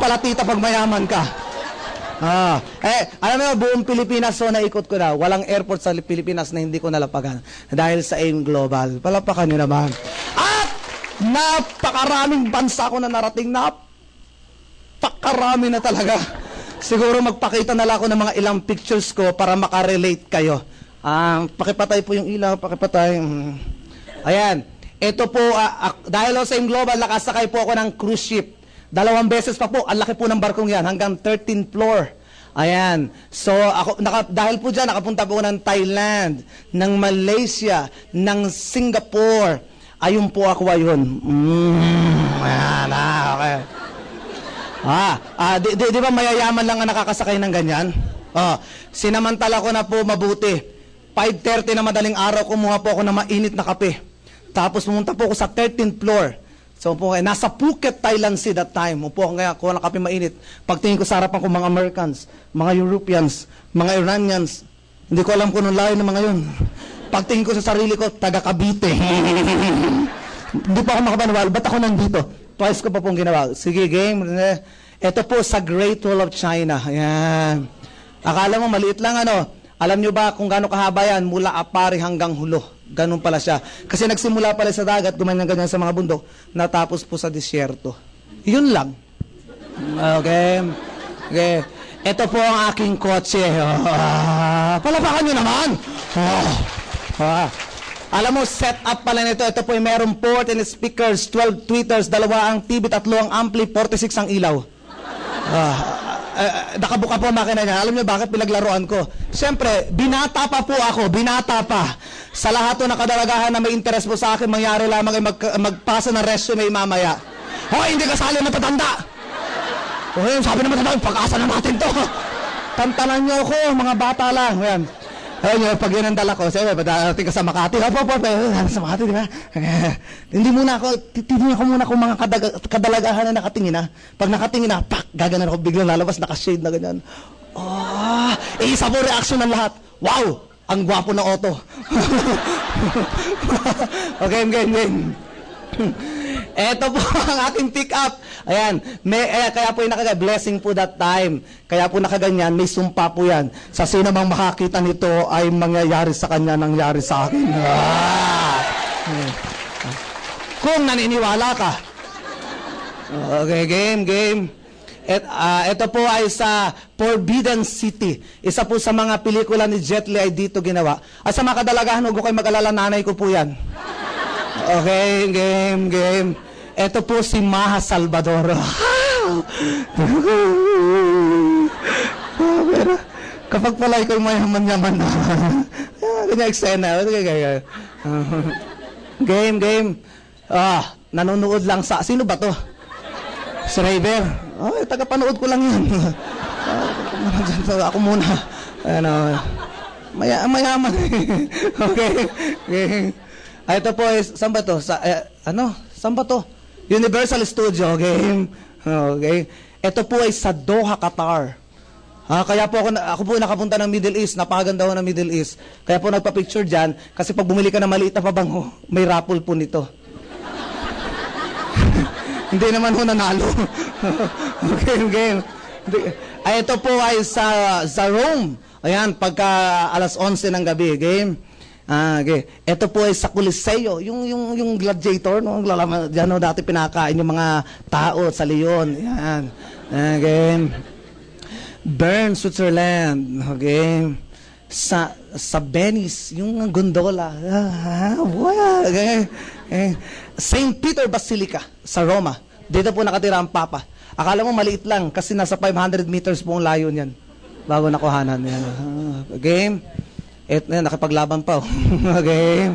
pala tita pag mayaman ka. Alam mo, buong Pilipinas, so naikot ko na. Walang airport sa Pilipinas na hindi ko nalapagan. Dahil sa AIM Global. Palapakan nyo naman. At napakaraming bansa ko na narating. Napakarami na talaga. Siguro magpakita na lang ako ng mga ilang pictures ko para makarelate kayo. Pakipatay po yung ilaw, pakipatay. Ayan. Ito po, dahil sa AIM Global, nakasakay po ako ng cruise ship. 2 beses pa po, ang laki po ng barkong yan, hanggang 13th floor. Ayan. So, dahil po dyan, nakapunta po ng Thailand, ng Malaysia, ng Singapore. Ayun po ako ayun. Ayan, okay. Di ba mayayaman lang ang nakakasakay ng ganyan? Sinamantala ko na po mabuti. 5:30 na madaling araw, kumuha po ako ng mainit na kape. Tapos pumunta po ako sa 13th floor. So po, nasa Phuket, Thailand Sea that time. Upo ako ngayon, kuha ng kape mainit. Pagtingin ko sa harapan ko, mga Americans, mga Europeans, mga Iranians. Hindi ko alam kung anong layo ng mga yun. Pagtingin ko sa sarili ko, taga Cavite. Hindi pa ako makapaniwala. Ba't ako nandito? Twice ko pa pong ginawa. Sige, game. Ito po sa Great Wall of China. Ayan. Akala mo, maliit lang ano. Alam nyo ba kung gaano kahaba yan? Mula Apari hanggang Hulo. Ganun pala siya. Kasi nagsimula pala sa dagat, gumanyan-ganyan sa mga bundok, natapos po sa disyerto. Yun lang. Okay. Ito po ang aking kotse. Palapakan nyo naman. Alam mo, set up pala nito. Ito po ay mayroong port and speakers, 12 tweeters, 2 ang TV, 3 ang ampli, 46 ang ilaw. Nakabuka po ang makina niya. Alam niyo bakit pinaglaruan ko? Siyempre, binata pa po ako, binata pa. Sa lahat ng nakadalagahan na may interest po sa akin, mangyari lamang ay magpasa ng resume mamaya. Hoy, hindi kasali na patanda! Hoy, sabi naman tatawag, pag-asa na natin to. Tantanan niyo ako, mga bata lang. Ayan. Ayun, pag yun ang dala ko, sabi, padating ka sa Makati. Sa Makati, di ba? Hindi muna ako, titignan ko muna kung mga kadalagahan na nakatingin na. Pag nakatingin na, pak, gaganan ako, biglang lalabas, nakashade na ganyan. Isa po reaction ng lahat. Wow! Ang gwapo ng auto. Okay, game. Ito po ang aking pick up. Ayan, kaya po yung blessing po that time. Kaya po nakaganyan, may sumpa po yan. Sa sino mang makakita nito ay mangyayari sa kanya, nangyari sa akin. Kung naniniwala ka. Okay, game. Ito po ay sa Forbidden City. Isa po sa mga pelikula ni Jet Li ay dito ginawa. At sa mga kadalagahan, huwag kayo mag-alala, nanay ko po yan. Okay, game. Ito po si Maha Salvador. Kapag pala ikaw mayaman-yaman na. Ganyan eksena. Game. Nanonood lang sa... Sino ba to? Si Raver. Taga-panood ko lang yan. Ako muna. Mayaman. Okay. Ito po is, saan ba to? Saan ba to? Universal Studio Game. Okay. Ito po ay sa Doha, Qatar. Kaya po ako po nakapunta ng Middle East. Napakaganda ho ng Middle East. Kaya po nagpa-picture dyan. Kasi pag bumili ka ng maliit na pabango, may raffle po nito. Hindi naman ho nanalo. Okay. Ito po ay sa Rome. Ayan, pagka alas 11 ng gabi. Game. Okay. Ito po ay sa Coliseo, yung gladiator, no? Diyan no, dati pinakain yung mga tao sa Leon. Yan. Okay. Bern, Switzerland. Okay. Sa Venice, yung gondola. Okay. St. Peter Basilica sa Roma. Dito po nakatira ang Papa. Akala mo maliit lang kasi nasa 500 meters po ang layo niyan bago nakuhanan. Yan. Game. Nakapaglaban pa. Okay.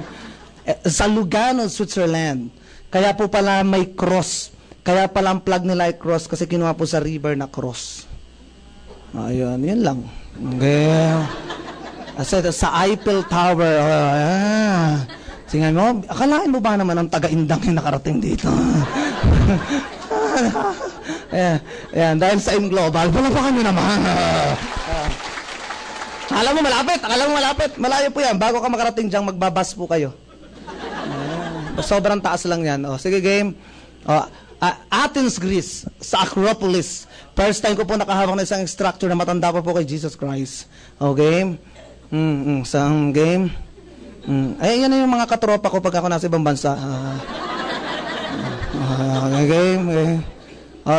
Sa Lugano, Switzerland. Kaya po pala may cross. Kaya pala ang flag nila ay cross kasi kinuha po sa river na cross. Ayun, yun lang. Okay. Sa Eiffel Tower. Tingnan mo, akalain mo ba naman ang taga-Indang yung nakarating dito? Ayan, dahil sa AIM Global, palapakan nyo naman. Alam mo malapit. Malayo po yan. Bago ka makarating dyan, magbabas po kayo. Sobrang taas lang yan. Sige, game. Athens, Greece, sa Acropolis. First time ko po nakahawak na isang structure na matanda pa po kay Jesus Christ. Okay? Isang game. Ay, yan na yung mga katropa ko pag ako nasa ibang bansa. Okay.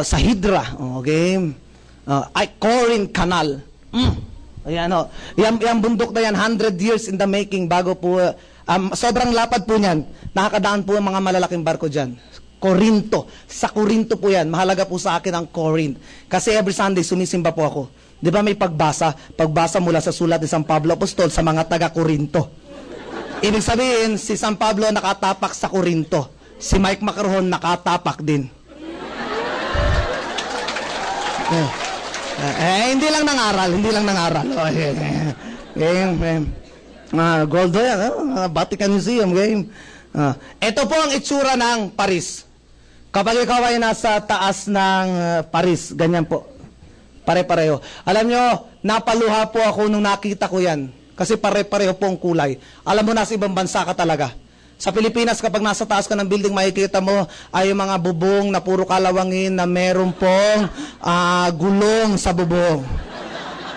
Sa Hydra. Okay. Corinth Canal. Ayan, yung bundok na yan, 100 years in the making bago po, sobrang lapad po niyan. Nakakadaan po ang mga malalaking barko dyan. Corinto. Sa Corinto po yan. Mahalaga po sa akin ang Corinth. Kasi every Sunday, sumisimba po ako. Di ba may pagbasa? Pagbasa mula sa sulat ni San Pablo Apostol sa mga taga-Corinto. Ibig sabihin, si San Pablo nakatapak sa Corinto. Si Mike Macaron nakatapak din. Hindi lang nangaral. Gold yan, Vatican Museum, game. Ito po ang itsura ng Paris. Kapag ikaw ay nasa taas ng Paris, ganyan po. Pare-pareho. Alam nyo, napaluha po ako nung nakita ko yan. Kasi pare-pareho po ang kulay. Alam mo, nasa ibang bansa ka talaga. Sa Pilipinas, kapag nasa taas ka ng building, makikita mo ay yung mga bubong na puro kalawangin na meron pong gulong sa bubong.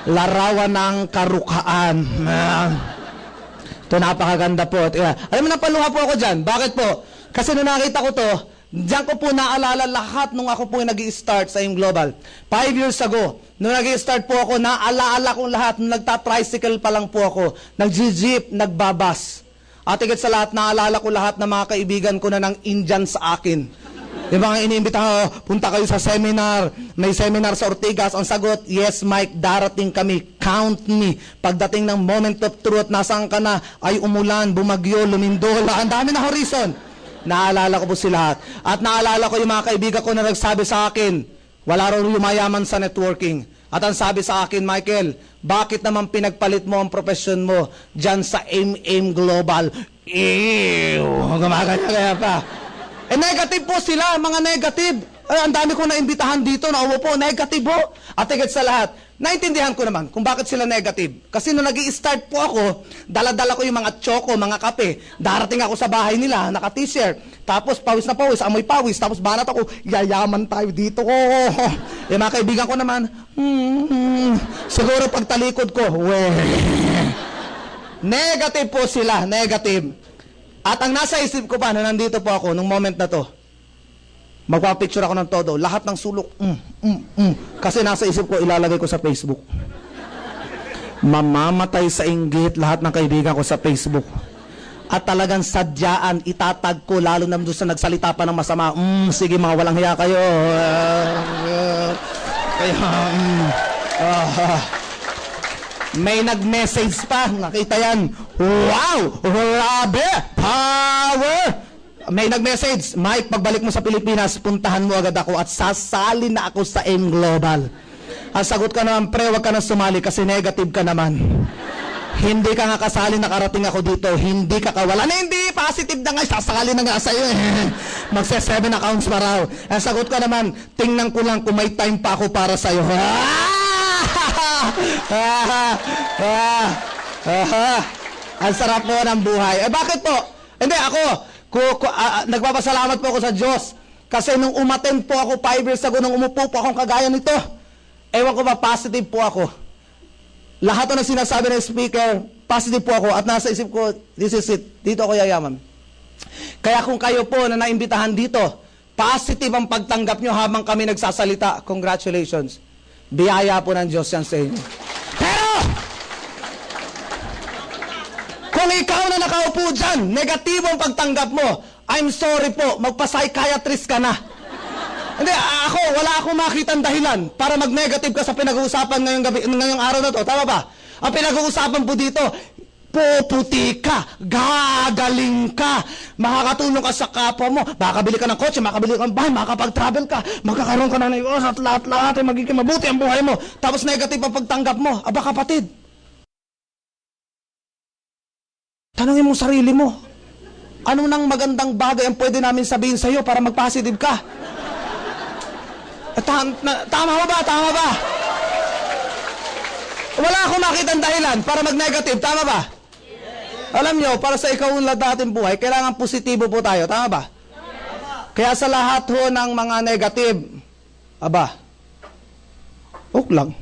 Larawan ng karukaan. Ito, napakaganda po. Alam mo, napaluha po ako dyan. Bakit po? Kasi nung nakita ko to, diyan ko po naalala lahat nung ako po nag-i-start sa AIM Global. 5 years ago, nung nag-i-start po ako, naalala ko lahat. Nung nagta-tricycle pa lang po ako. Nag-jeep, nagbabas. At higit sa lahat, naalala ko lahat ng mga kaibigan ko na nang Indian sa akin. Yung mga iniimbitahan, punta kayo sa seminar, may seminar sa Ortigas. Ang sagot, yes Mike, darating kami, count me. Pagdating ng moment of truth, nasaan ka na, ay umulan, bumagyo, lumindola, ang dami na horizon. Naalala ko po si lahat. At naalala ko yung mga kaibigan ko na nagsabi sa akin, wala raw yumayaman sa networking. At ang sabi sa akin, Michael, bakit naman pinagpalit mo ang profession mo dyan sa AIM Global? Ew! Gumagana kaya pa. Negative po sila, mga negative. Ang dami ko naimbitahan dito, naupo, negative po. At higit sa lahat, naintindihan ko naman kung bakit sila negative. Kasi nung nag-i-start po ako, dala-dala ko yung mga choco, mga kape. Darating ako sa bahay nila, naka-t-shirt. Tapos pawis na pawis, amoy pawis. Tapos banat ako, yayaman tayo dito ko. Yung mga kaibigan ko naman, siguro pagtalikod ko, negative po sila, negative. At ang nasa isip ko pa, na nandito po ako, nung moment na to, magpapicture ako ng todo. Lahat ng sulok, Kasi nasa isip ko, ilalagay ko sa Facebook. Mamamatay sa inggit lahat ng kaibigan ko sa Facebook. At talagang sadyaan, itatag ko, lalo na doon sa nagsalita pa ng masama. Sige mga walang hiya kayo. May nag-message pa, nakita yan. Wow! Grabe! Power! May nag-message, Mike, pagbalik mo sa Pilipinas, puntahan mo agad ako at sasali na ako sa AIM Global. Ang sagot ka naman, pre, wag ka na sumali kasi negative ka naman. Hindi ka nga kasali, nakarating ako dito. Hindi ka kawalan. Hindi, positive na nga, sasali na nga sa'yo. Magse 7 accounts pa raw. Ang sagot ka naman, tingnan ko lang kung may time pa ako para sa'yo. Ang sarap po ng buhay. Bakit po? Hindi, ako, nagpapasalamat po ako sa Diyos. Kasi nung umattend po ako 5 years ago, nung umupo po akong kagaya nito, ewan ko ba, positive po ako. Lahat na sinasabi ng speaker, positive po ako. At nasa isip ko, this is it. Dito ako yayaman. Kaya kung kayo po na naimbitahan dito, positive ang pagtanggap nyo habang kami nagsasalita. Congratulations. Biyaya po ng Diyos yan sa inyo. Pero, kung ikaw na nakaupo dyan, negatibo ang pagtanggap mo, I'm sorry po, magpa-psychiatrist ka na. Hindi, wala akong makitang dahilan para mag-negative ka sa pinag-uusapan ngayong araw na to. Tama ba? Ang pinag-uusapan po dito, puputi ka, gagaling ka, makakatulong ka sa kapwa mo, makakabili ka ng kotse, makakabili ka ng bahay, makakapag-travel ka, magkakaroon ka ng negosyo at lahat-lahat ay magiging mabuti ang buhay mo. Tapos negative ang pagtanggap mo. Aba kapatid, tanungin mo sarili mo, ano nang magandang bagay ang pwede namin sabihin sa iyo para mag-positive ka? Tama ba? Tama ba? Wala akong makitang dahilan para mag-negative. Tama ba? Alam nyo, para sa ikaw unlad natin buhay, kailangan positibo po tayo. Tama ba? Kaya sa lahat ho ng mga negative, aba, ok lang.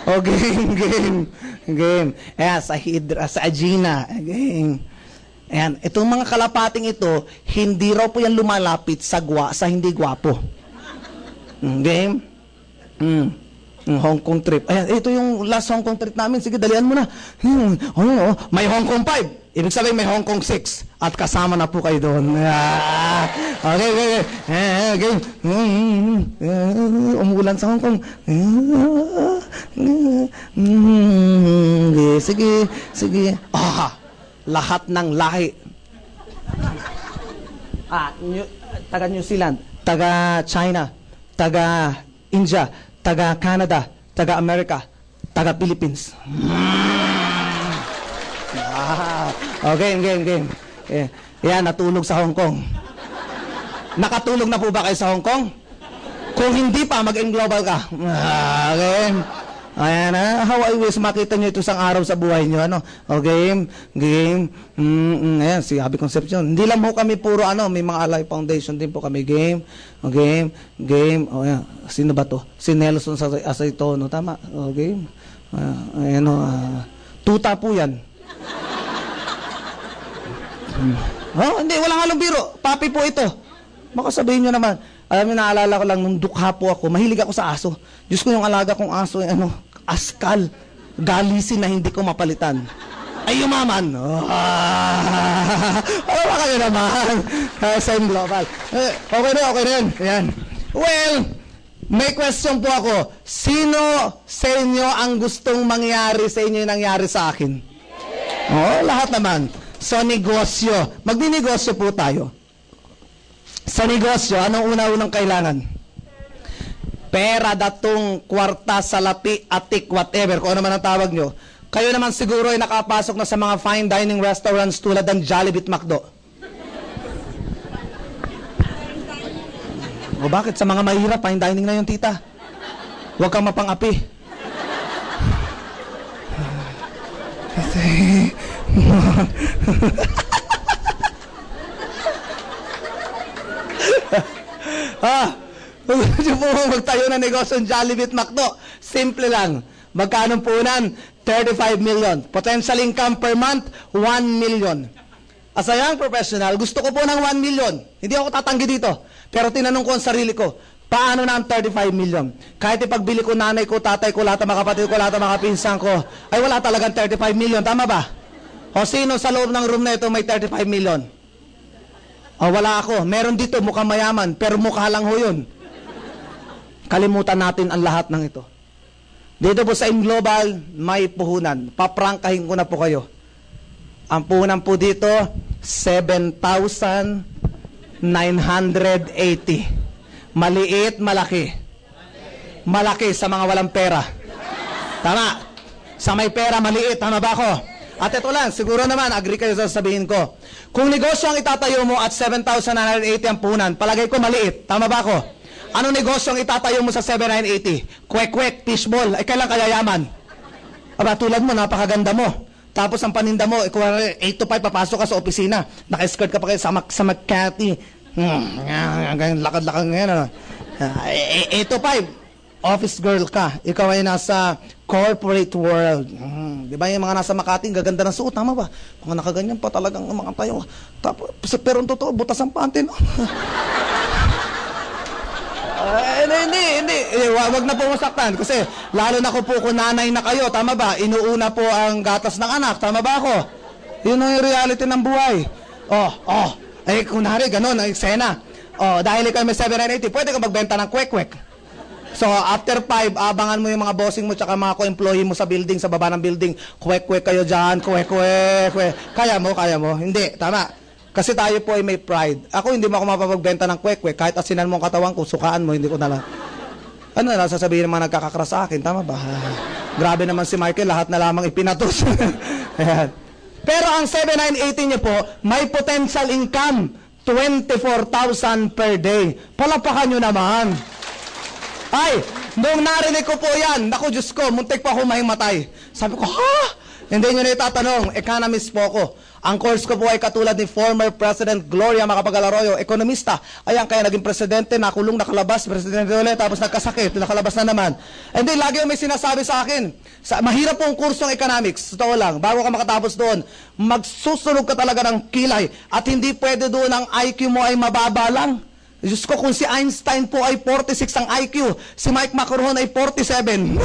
O game. Ayan, sa Hydra, sa Agena, game. Ayan, itong mga kalapating ito, hindi raw po yan lumalapit sa hindi gwapo. Game. Hong Kong trip. Ayan, ito yung last Hong Kong trip namin. Sige, dalian mo na. May Hong Kong 5. Ibig sabihin may Hong Kong 6. At kasama na po kayo doon. Okay. Umuulan sa Hong Kong. Sige. Lahat ng lahi. Taga New Zealand, taga China, taga India, taga Canada, taga America, taga Philippines. Game. Yan, natulog sa Hong Kong. Nakatulog na po ba kayo sa Hong Kong? Kung hindi pa, mag-global ka. Game. Ayan, how I wish makita nyo ito isang araw sa buhay nyo. Game. Ayan, si Happy Concepcion. Hindi lang po kami puro may mga Alay Foundation din po kami. Game. Ayan, sino ba to? Si Nelson Asaitono, tama? Game. Ayan, tuta po yan. Hindi, walang halong biro. Papi po ito. Baka sabihin nyo naman, alam niyo, naalala ko lang, nung dukha po ako, mahilig ako sa aso. Diyos ko, yung alaga kong aso, askal, galisin na hindi ko mapalitan. Ay, yumaman. Ano ba kayo naman? Same global. Okay na yun. Ayan. Well, may question po ako. Sino sa inyo ang gustong mangyari sa inyo yung nangyari sa akin? Lahat naman. So, negosyo. Magninegosyo po tayo. Sa negosyo, anong una-unang kailangan? Pera, datong, kwarta, salapi, atik, whatever, kung ano man ang tawag nyo. Kayo naman siguro ay nakapasok na sa mga fine dining restaurants tulad ng Jollibee at McDo. O bakit? Sa mga mahirap, fine dining na yun, tita. Huwag kang mapang-api. Kung gusto po magtayo ng negosyo ng Jollibee at McDo, simple lang. Magkano punan? 35 million. Potential income per month, 1 million. As a young professional, gusto ko po ng 1 million. Hindi ako tatanggi dito. Pero tinanong ko ang sarili ko, paano na ang 35 million? Kahit ipagbili ko nanay ko, tatay ko, lahat ng mga kapatid ko, lahat ng mga pinsan ko, ay wala talagang 35 million. Tama ba? O sino sa loob ng room na ito may 35 million? O wala ako. Meron dito mukhang mayaman, pero mukha lang ho yun. Kalimutan natin ang lahat ng ito. Dito po sa Global, may puhunan. Paprangkahin ko na po kayo. Ang puhunan po dito, 7,980. Maliit, malaki. Malaki sa mga walang pera. Tama. Sa may pera, maliit. Tama ba ako? At ito lang, siguro naman, agree kayo sa sabihin ko. Kung negosyo ang itatayo mo at 7,980 ang puhunan, palagay ko maliit. Tama ba ako? Anong negosyo ang itatayo mo sa 7,980? Kwek-kwek, fishball, ay kailan kaya yaman? Aba, tulad mo, napakaganda mo. Tapos ang paninda mo, 8 to 5, papasok ka sa opisina. Naka-skirt ka pa kayo sa Makati. Lakad-lakad ngayon. 8 to 5, office girl ka. Ikaw ay nasa corporate world. Di ba yung mga nasa Makati, gaganda ng suot, tama ba? Mga nakaganyan pa talagang mga tayo. Pero ang totoo, butas ang panty, no? Hindi. Wag na po masaktan. Kasi lalo na po kung nanay na kayo, tama ba? Inuuna po ang gatas ng anak, tama ba ako? Yun ang reality ng buhay. Kunwari, ganun, ang eksena. Dahil ikaw may 7,980, pwede ka magbenta ng kwek-kwek. So, after 5, abangan mo yung mga bossing mo tsaka mga ko-employee mo sa building, sa baba ng building. Kwek-kwek kayo dyan, kwek-kwek. Kaya mo? Hindi, tama. Kasi tayo po ay may pride. Ako, hindi mo ako mapapagbenta ng kwek-kwek. Kahit asinan mo ang katawan ko, sukaan mo, hindi ko nalang. Ano na, sasabihin ng mga nagkakakras sa akin, tama ba? Grabe naman si Michael, lahat na lamang ipinatos. Pero ang 7,980 niyo po, may potential income, 24,000 per day. Palapakan nyo naman. Ay, nung narinig ko po yan, naku Diyos ko, muntik pa ako mahimatay. Sabi ko, ha? Hindi nyo na itatanong, economist po ako. Ang course ko po ay katulad ni former President Gloria Macapagal Arroyo, ekonomista. Ayan, kaya naging presidente, nakulong, nakalabas, presidente ulit, tapos nagkasakit, nakalabas na naman. And then, lagi may sinasabi sa akin, mahirap pong kursong economics, totoo lang, bago ka makatapos doon, magsusunog ka talaga ng kilay, at hindi pwede doon ang IQ mo ay mababa lang. Diyos ko, kung si Einstein po ay 46 ang IQ, si Mike Macaron ay 47.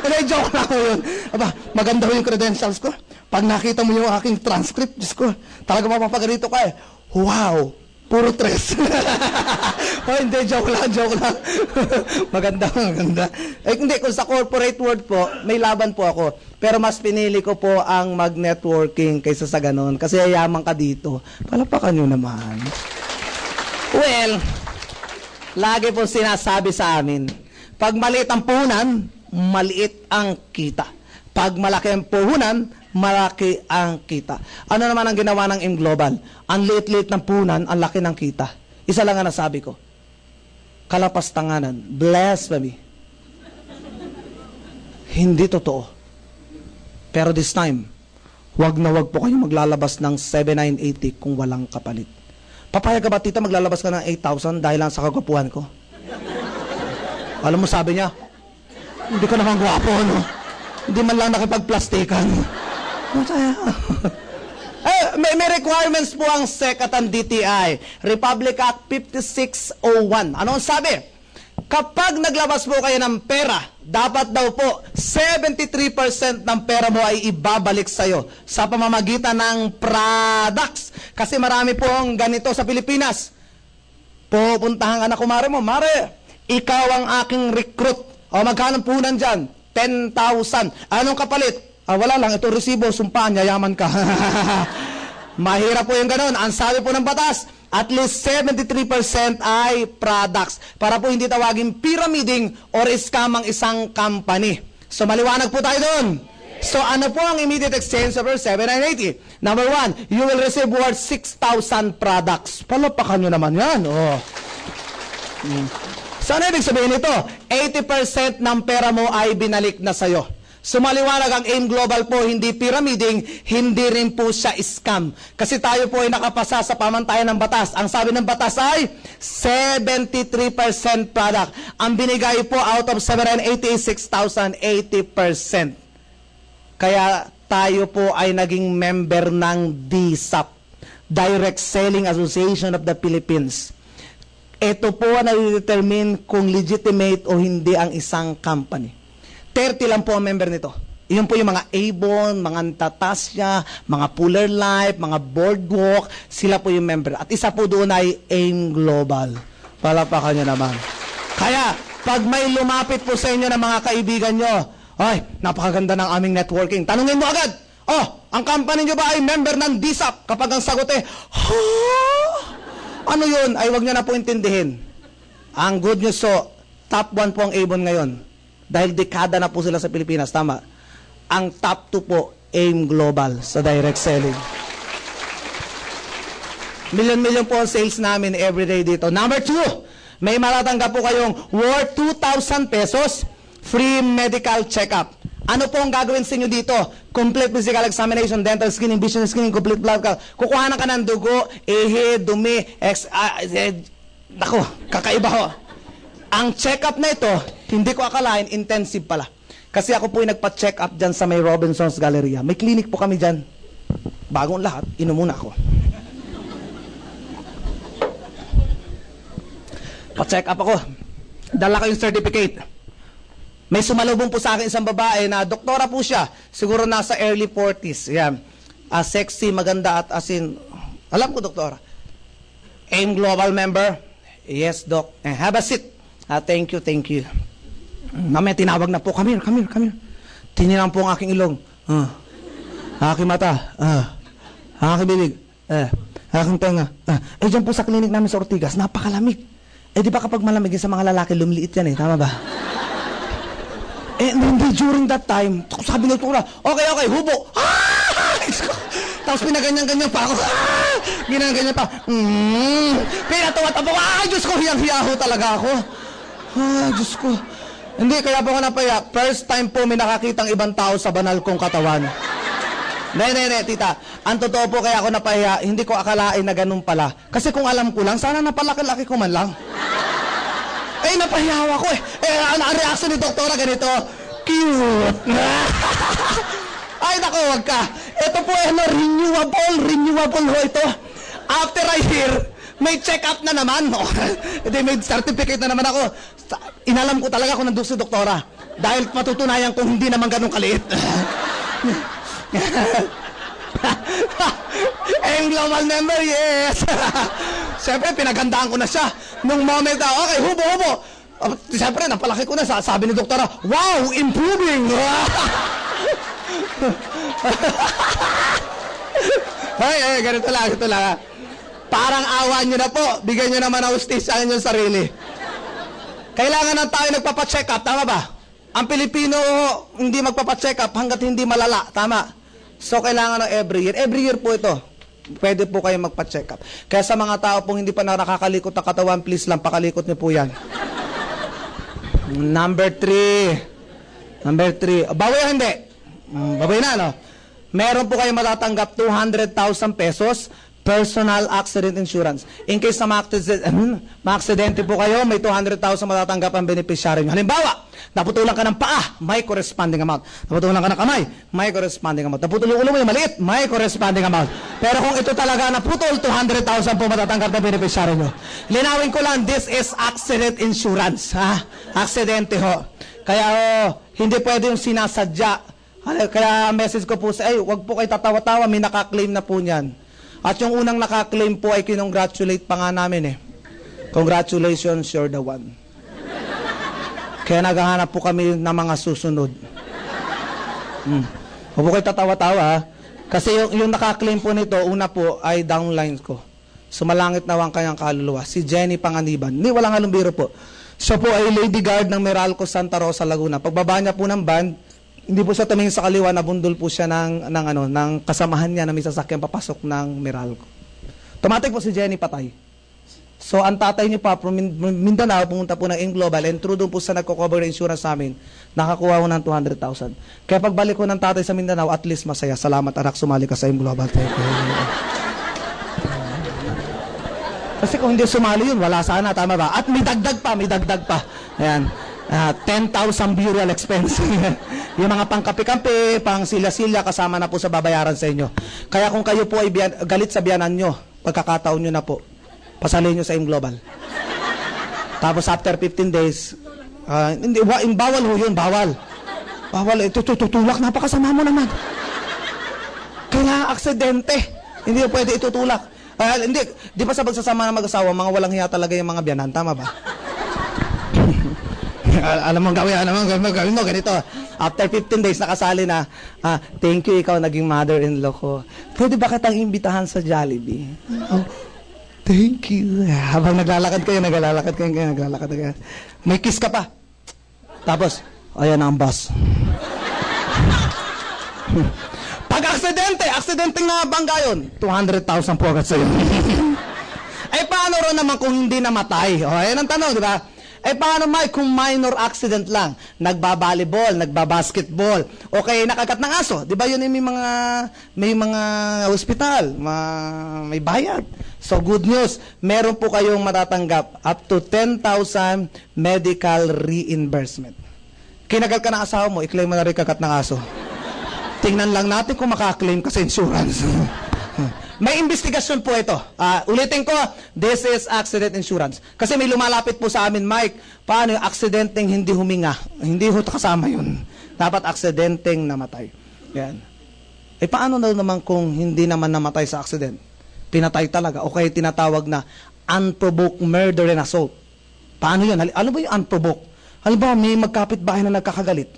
Hindi, joke lang yun. Aba, maganda yung credentials ko. Pag nakita mo yung aking transcript, Diyos ko, talaga mapapaganito ka eh. Wow! Puro tres. Oh, hindi, joke lang. Maganda. Eh, hindi, kung sa corporate world po, may laban po ako. Pero mas pinili ko po ang mag-networking kaysa sa ganun. Kasi yayaman ka dito. Palapakan nyo naman. Well, lagi po sinasabi sa amin, pag maliit ang puhunan, maliit ang kita. Pag malaki ang puhunan, malaki ang kita. Ano naman ang ginawa ng M-Global? Ang liit-liit ng puhunan, ang laki ng kita. Isa lang ang nasabi ko. Kalapastanganan, blasphemy. Hindi totoo. Pero this time, wag na wag po kayo maglalabas ng 7,980 kung walang kapalit. Papayag ka ba, tita, maglalabas ka ng 8,000 dahil lang sa kagwapuhan ko? Alam mo, sabi niya, hindi ka naman gwapo, no? Hindi man lang nakipagplastikan. May requirements po ang SEC at ang DTI. Republic Act 5601. Ano ang sabi? Kapag naglabas po kayo ng pera, dapat daw po 73% ng pera mo ay ibabalik sa'yo sa pamamagitan ng products. Kasi marami po ang ganito sa Pilipinas. Pupuntahan anak ko, Mare, ikaw ang aking recruit. O magkano punan dyan? 10,000. Anong kapalit? Wala lang, ito resibo, sumpaan, yayaman ka. Mahirap po yung ganun. Ang sabi po ng batas, at least 73% ay products para po hindi tawagin pyramiding or scam ang isang company. So maliwanag po tayo doon. So ano po ang immediate exchange over 7,980? Number 1, you will receive worth 6,000 products. Palapakan nyo naman yan. Oh. So ano ibig sabihin nito? 80% ng pera mo ay binalik na sa'yo. So maliwanag ang AIM Global po, hindi pyramiding, hindi rin po siya scam. Kasi tayo po ay nakapasa sa pamantayan ng batas. Ang sabi ng batas ay 73% product. Ang binigay po out of 786,000, 80%. Kaya tayo po ay naging member ng DSAP, Direct Selling Association of the Philippines. Ito po na determine kung legitimate o hindi ang isang company. 30 lang po ang member nito. Iyon po yung mga Avon, mga Tatasya, mga Puller Life, mga Boardwalk, sila po yung member. At isa po doon ay AIM Global. Palapakan nyo naman. Kaya, pag may lumapit po sa inyo ng mga kaibigan nyo, ay, napakaganda ng aming networking. Tanungin mo agad, ang company nyo ba ay member ng DSAP? Kapag ang sagot eh, ano yun? Ay, wag nyo na po intindihin. Ang good news so, top 1 po ang Avon ngayon. Dahil dekada na po sila sa Pilipinas, tama. Ang top 2 po, AIM Global sa direct selling. Million-million po ang sales namin everyday dito. Number 2, may matatanggap po kayong worth 2,000 pesos free medical check-up. Ano po ang gagawin sa inyo dito? Complete physical examination, dental screening, vision screening, complete blood count. Kukuhanan ka ng dugo, ehe, dumi, nako, kakaiba ho. Ang check-up na ito, hindi ko akalain, intensive pala. Kasi ako po yung nagpa-check up dyan sa may Robinson's Galleria. May clinic po kami dyan. Bagong lahat, inom muna ako. Pa-check up ako. Dala ko yung certificate. May sumalubong po sa akin isang babae na doktora po siya. Siguro nasa early 40s. Yan. Sexy, maganda at asin. Alam ko, doktora. AIM Global member. Yes, doc. Have a seat. Thank you. Mamaya tinawag na po, come here. Tinilang po ang aking ilong. Aking mata. Aking bibig. Aking tenga. Dyan po sa klinik namin sa Ortigas, napakalamig. Di ba kapag malamig sa mga lalaki, lumiliit yan tama ba? Hindi during that time, sabi na ito na, okay, hubo. Tapos pinaganyan-ganyan pa ako. Ginanganyan pa. Pinatawa-tawa. Diyos ko, hiyang-hiyaho talaga ako. Diyos ko. Hindi, kaya po ako napaya. First time po may nakakitang ibang tao sa banal kong katawan. Hindi, tita. Ang totoo po kaya ako napahiya, hindi ko akalain na ganun pala. Kasi kung alam ko lang, sana napalaki-laki ko man lang. Napahiya ako eh. Ang reaction ni doktora ganito, cute. Ay, naku, wag ka. Ito po, renewable ho ito. After a year, may check-up na naman. May certificate na naman ako. Inalam ko talaga kung nandun si doktora. Dahil matutunayan kung hindi naman ganun kaliit. Global member, yes. Siyempre, pinagandaan ko na siya. Nung moment na, okay, hubo. Siyempre, napalaki ko na. Sabi ni doktora, wow, improving. Ganito lang. Parang awa nyo na po. Bigyan nyo naman ang hustisya sa inyong sarili. Kailangan ng tayo nagpapacheck up, tama ba? Ang Pilipino, hindi magpapacheck up hanggat hindi malala, tama? So, kailangan ng every year. Every year po ito. Pwede po kayo magpa-check up. Kaya sa mga tao pong hindi pa nakakalikot ng katawan, please lang, pakalikot niyo po yan. Number 3. Bawi hindi? Bawi na, no? Meron po kayo matatanggap 200,000 pesos personal accident insurance. In case na ma-aksidente po kayo, may 200,000 matatanggap ang beneficiary nyo. Halimbawa, naputulan ka ng paa, may corresponding amount. Naputulan ka ng kamay, may corresponding amount. Naputulan ulo mo yung maliit, may corresponding amount. Pero kung ito talaga naputol, 200,000 po matatanggap ng beneficiary nyo. Linawin ko lang, this is accident insurance. Aksidente ho. Kaya hindi pwede yung sinasadya. Kaya message ko po sa, wag po kayo tatawa-tawa, may nakaklaim na po niyan. At yung unang nakaklaim po ay kinongratulate pa nga namin eh. Congratulations, you're the one. Kaya naghahanap po kami ng mga susunod. Huwag po kayo tatawa-tawa. Kasi yung nakaklaim po nito, una po ay downline ko. Sumalangit na ang kanyang kaluluwa. Si Jenny Panganiban. Hindi, walang halong biro po. Siya po ay Lady Guard ng Meralco Santa Rosa, Laguna. Pagbaba niya po ng van, hindi po siya tumingin sa kaliwa, nabundol po siya ng kasamahan niya na may sasakyan papasok ng Meralco. Tumatik po si Jenny, patay. So, ang tatay niyo pa, from Mindanao, pumunta po ng Global, and through doon po sa nagko-cover insurance sa amin, nakakuha ko ng 200,000. Kaya pagbalik ko ng tatay sa Mindanao, at least masaya. Salamat, anak, sumali ka sa Global. Kasi kung hindi sumali yun, wala sana, tama ba? At may dagdag pa. Ayan. 10,000 burial expense. Yung mga pangkape-kape, pang silya-silya, kasama na po sa babayaran sa inyo. Kaya kung kayo po ay galit sa biyanan nyo, pagkakataon nyo na po, pasalin nyo sa Global. Tapos after 15 days, bawal ho yun, bawal. Tutulak, napakasama mo naman. Kaya aksidente, hindi mo pwede itutulak. Hindi, di ba sa pagsasama ng mag-asawa, mga walang hiya talaga yung mga biyanan, tama ba? Alam mo gawin mo ganito. After 15 days nakasali na, thank you, ikaw naging mother-in-law ko. Pwede ba kitang imbitahan sa Jollibee? Thank you. Habang naglalakad kayo. May kiss ka pa. Tapos, ayan ang boss. Pag aksidente nga bangga yun, 200,000 po agad sa'yo. Paano ron naman kung hindi namatay? Ayan ang tanong, di ba? Paano kung minor accident lang? Nagbabalibol, nagbabasketball, okay, nakagat ng aso. Di ba yun may mga hospital, may bayad. So good news, meron po kayong matatanggap up to 10,000 medical reimbursement. Kinagat ka ng asawa mo, i-claim mo na rin kagat ng aso. Tingnan lang natin kung makaklaim ka sa insurance. May investigasyon po ito. Ulitin ko, this is accident insurance. Kasi may lumalapit po sa amin, Mike, paano yung aksidenteng hindi huminga? Hindi ho kasama yun. Dapat aksidenteng namatay. Yan. Paano naman kung hindi naman namatay sa aksident? Pinatay talaga. O kaya tinatawag na unprovoked murder and assault. Paano yun? Ano ba yung unprovoked? Halimbawa, may magkapit-bahay na nagkakagalit.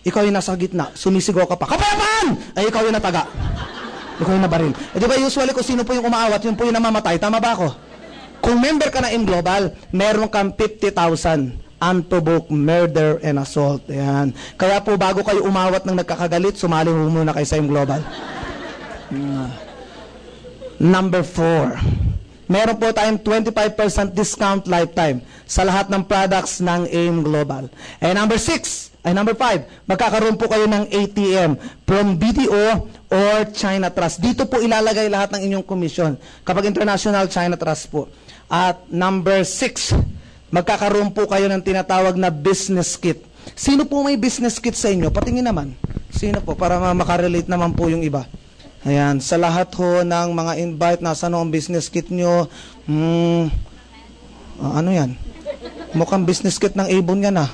Ikaw yung nasa gitna, sumisigaw ka pa, kapayapaan! Ay, ikaw yung nataga. Ikaw yung nabaril. Di ba usually kung sino po yung umaawat, yun po yung namamatay. Tama ba ako? Kung member ka na Global, meron kang 50,000 unprovoked murder and assault. Ayan. Kaya po bago kayo umawat ng nagkakagalit, sumali muna kayo sa Global. Number 4. Meron po tayong 25% discount lifetime sa lahat ng products ng AIM Global. And number 6, Ay, number 5, magkakaroon po kayo ng ATM from BDO or China Trust. Dito po ilalagay lahat ng inyong komisyon. Kapag international, China Trust po. At number 6, magkakaroon po kayo ng tinatawag na business kit. Sino po may business kit sa inyo? Patingin naman. Sino po? Para makarelate naman po yung iba. Ayan, sa lahat ho ng mga invite, nasa ang business kit nyo? Ano yan? Mukhang business kit ng Avon yan ah.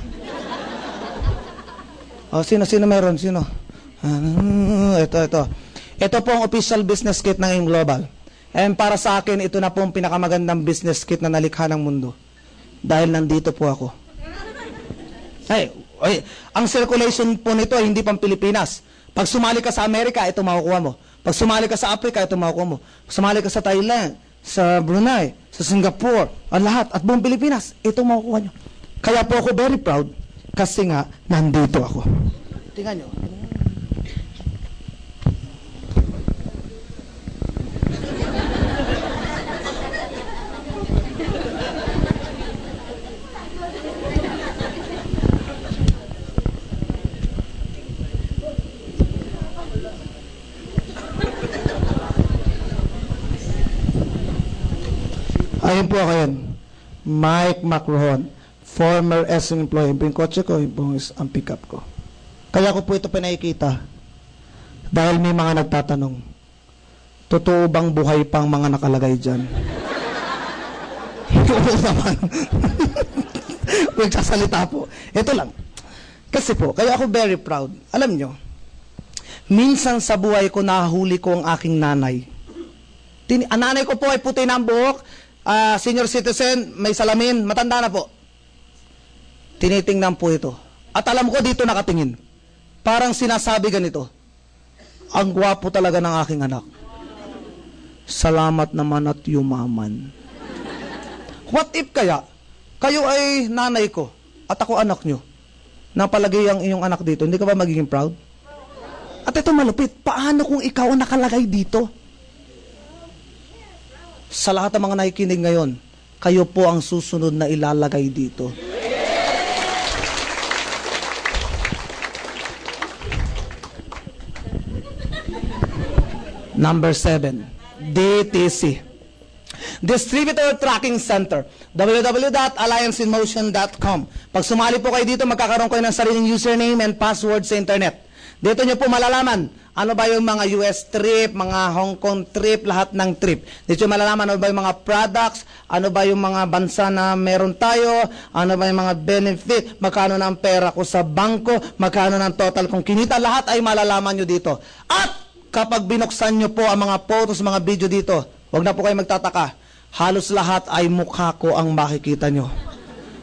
Sino meron? Sino? Ito. Ito po ang official business kit ng AIM Global. And para sa akin, ito na po ang pinakamagandang business kit na nalikha ng mundo. Dahil nandito po ako. Ang circulation po nito ay hindi pang Pilipinas. Pag sumali ka sa Amerika, ito makukuha mo. Pag sumali ka sa Africa, ito makukuha mo. Pag sumali ka sa Thailand, sa Brunei, sa Singapore, lahat, at buong Pilipinas, ito makukuha nyo. Kaya po ako very proud kasi nga, nandito ako. Tingnan nyo. Ayun po ako yun. Mike Macrohon, former SM employee. Yung kotse ko, yung ang pick-up ko. Kaya ko po ito pinakikita dahil may mga nagtatanong, totoo bang buhay pang mga nakalagay dyan? Oo naman. Magsasalita po. Ito lang. Kasi po, kaya ako very proud. Alam nyo, minsan sa buhay ko nahuli ko ang aking nanay. Ang nanay ko po ay puti na ang buhok, senior citizen, may salamin, matanda na po. Tinitingnan po ito. At alam ko dito nakatingin. Parang sinasabi ganito, ang gwapo talaga ng aking anak. Salamat naman at yumaman. What if kaya, kayo ay nanay ko, at ako anak nyo, napalagay ang iyong anak dito, hindi ka ba magiging proud? At ito malupit, paano kung ikaw ang nakalagay dito? Sa lahat ng mga nakikinig ngayon, kayo po ang susunod na ilalagay dito. Number 7, DTC. Distributor Tracking Center, www.allianceinmotion.com. Pag sumali po kayo dito, magkakaroon kayo ng sariling username and password sa internet. Dito nyo po malalaman, ano ba yung mga US trip, mga Hong Kong trip, lahat ng trip. Dito malalaman, ano ba yung mga products, ano ba yung mga bansa na meron tayo, ano ba yung mga benefit, magkano na ang pera ko sa bangko, magkano na ang total kong kinita, lahat ay malalaman nyo dito. At kapag binuksan nyo po ang mga photos, mga video dito, huwag na po kayo magtataka, halos lahat ay mukha ko ang makikita nyo.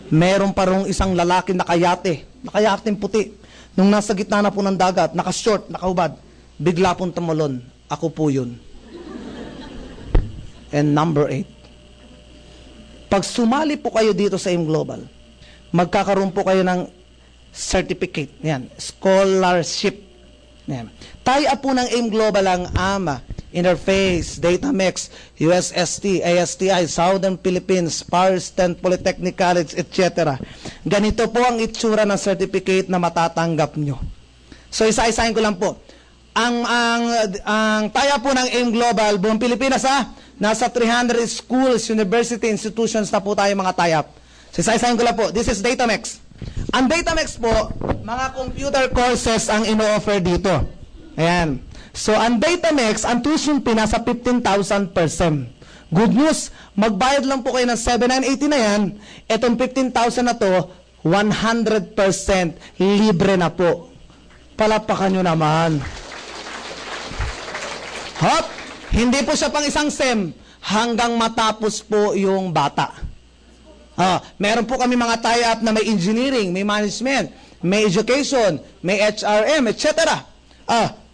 Meron pa rong isang lalaki nakayating puti. Nung nasa gitna na po ng dagat, naka-short, nakahubad, bigla pong tumalon. Ako po yun. And number 8. Pag sumali po kayo dito sa AIM Global, magkakaroon po kayo ng certificate. Yan, scholarship. Yan. Tie-up po ng AIM Global ang AMA, Interface, Datamex, USST, ASTI, Southern Philippines, Power Stent Polytechnic College, etc. Ganito po ang itsura ng certificate na matatanggap nyo. So isa-isahin ko lang po. Ang tie-up po ng AIM Global, buong Pilipinas nasa 300 schools, university, institutions na po tayo mga tie-up. So isa-isahin ko lang po. This is Datamex. Ang Datamex po, mga computer courses ang ino-offer dito. Ayan. So, ang Datamex, ang tuition fee nasa 15,000 per sem. Good news, magbayad lang po kayo ng 7,980 na yan. Itong 15,000 na to, 100% libre na po. Palapakan nyo naman. Hop! Hindi po siya pang isang sem hanggang matapos po yung bata. Meron po kami mga tie-up na may engineering, may management, may education, may HRM, etc.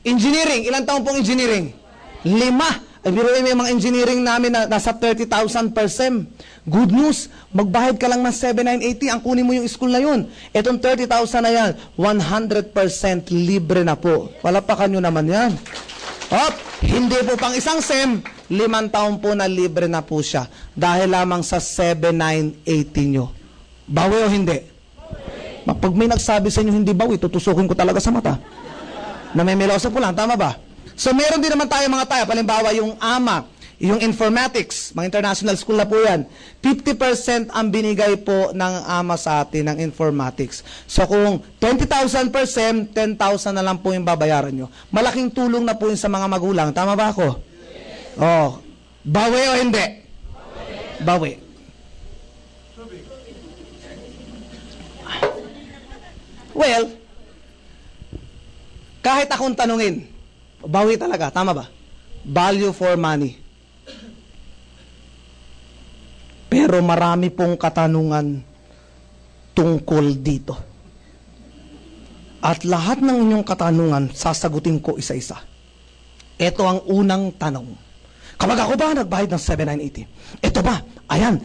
Engineering, ilang taon pong engineering? 5. Ay, biruin may mga engineering namin na nasa 30,000 per sem. Good news, magbayad ka lang ng 7,980, ang kunin mo yung school na yun. Itong 30,000 na yan, 100% libre na po. Palapakan nyo naman yan. Hindi po pang isang sem, 5 taon po na libre na po siya. Dahil lamang sa 7,980 nyo. Bawi o hindi? Pag may nagsabi sa inyo hindi bawi, tutusukin ko talaga sa mata. Namimiloso po lang, tama ba? So meron din naman tayo mga type. Halimbawa, yung AMA, yung informatics, mga international school na po yan, 50% ang binigay po ng AMA sa atin, ng informatics. So kung 20,000%, 10,000 na lang po yung babayaran nyo. Malaking tulong na po yun sa mga magulang. Tama ba ako? Yes. Oh, bawi o hindi? Bawi. Well, kahit akong tanungin, bawi talaga, tama ba? Value for money. Pero marami pong katanungan tungkol dito. At lahat ng inyong katanungan, sasagutin ko isa-isa. Ito ang unang tanong. Kapag ako ba nagbayad ng 7,980? Ito ba? Ayan.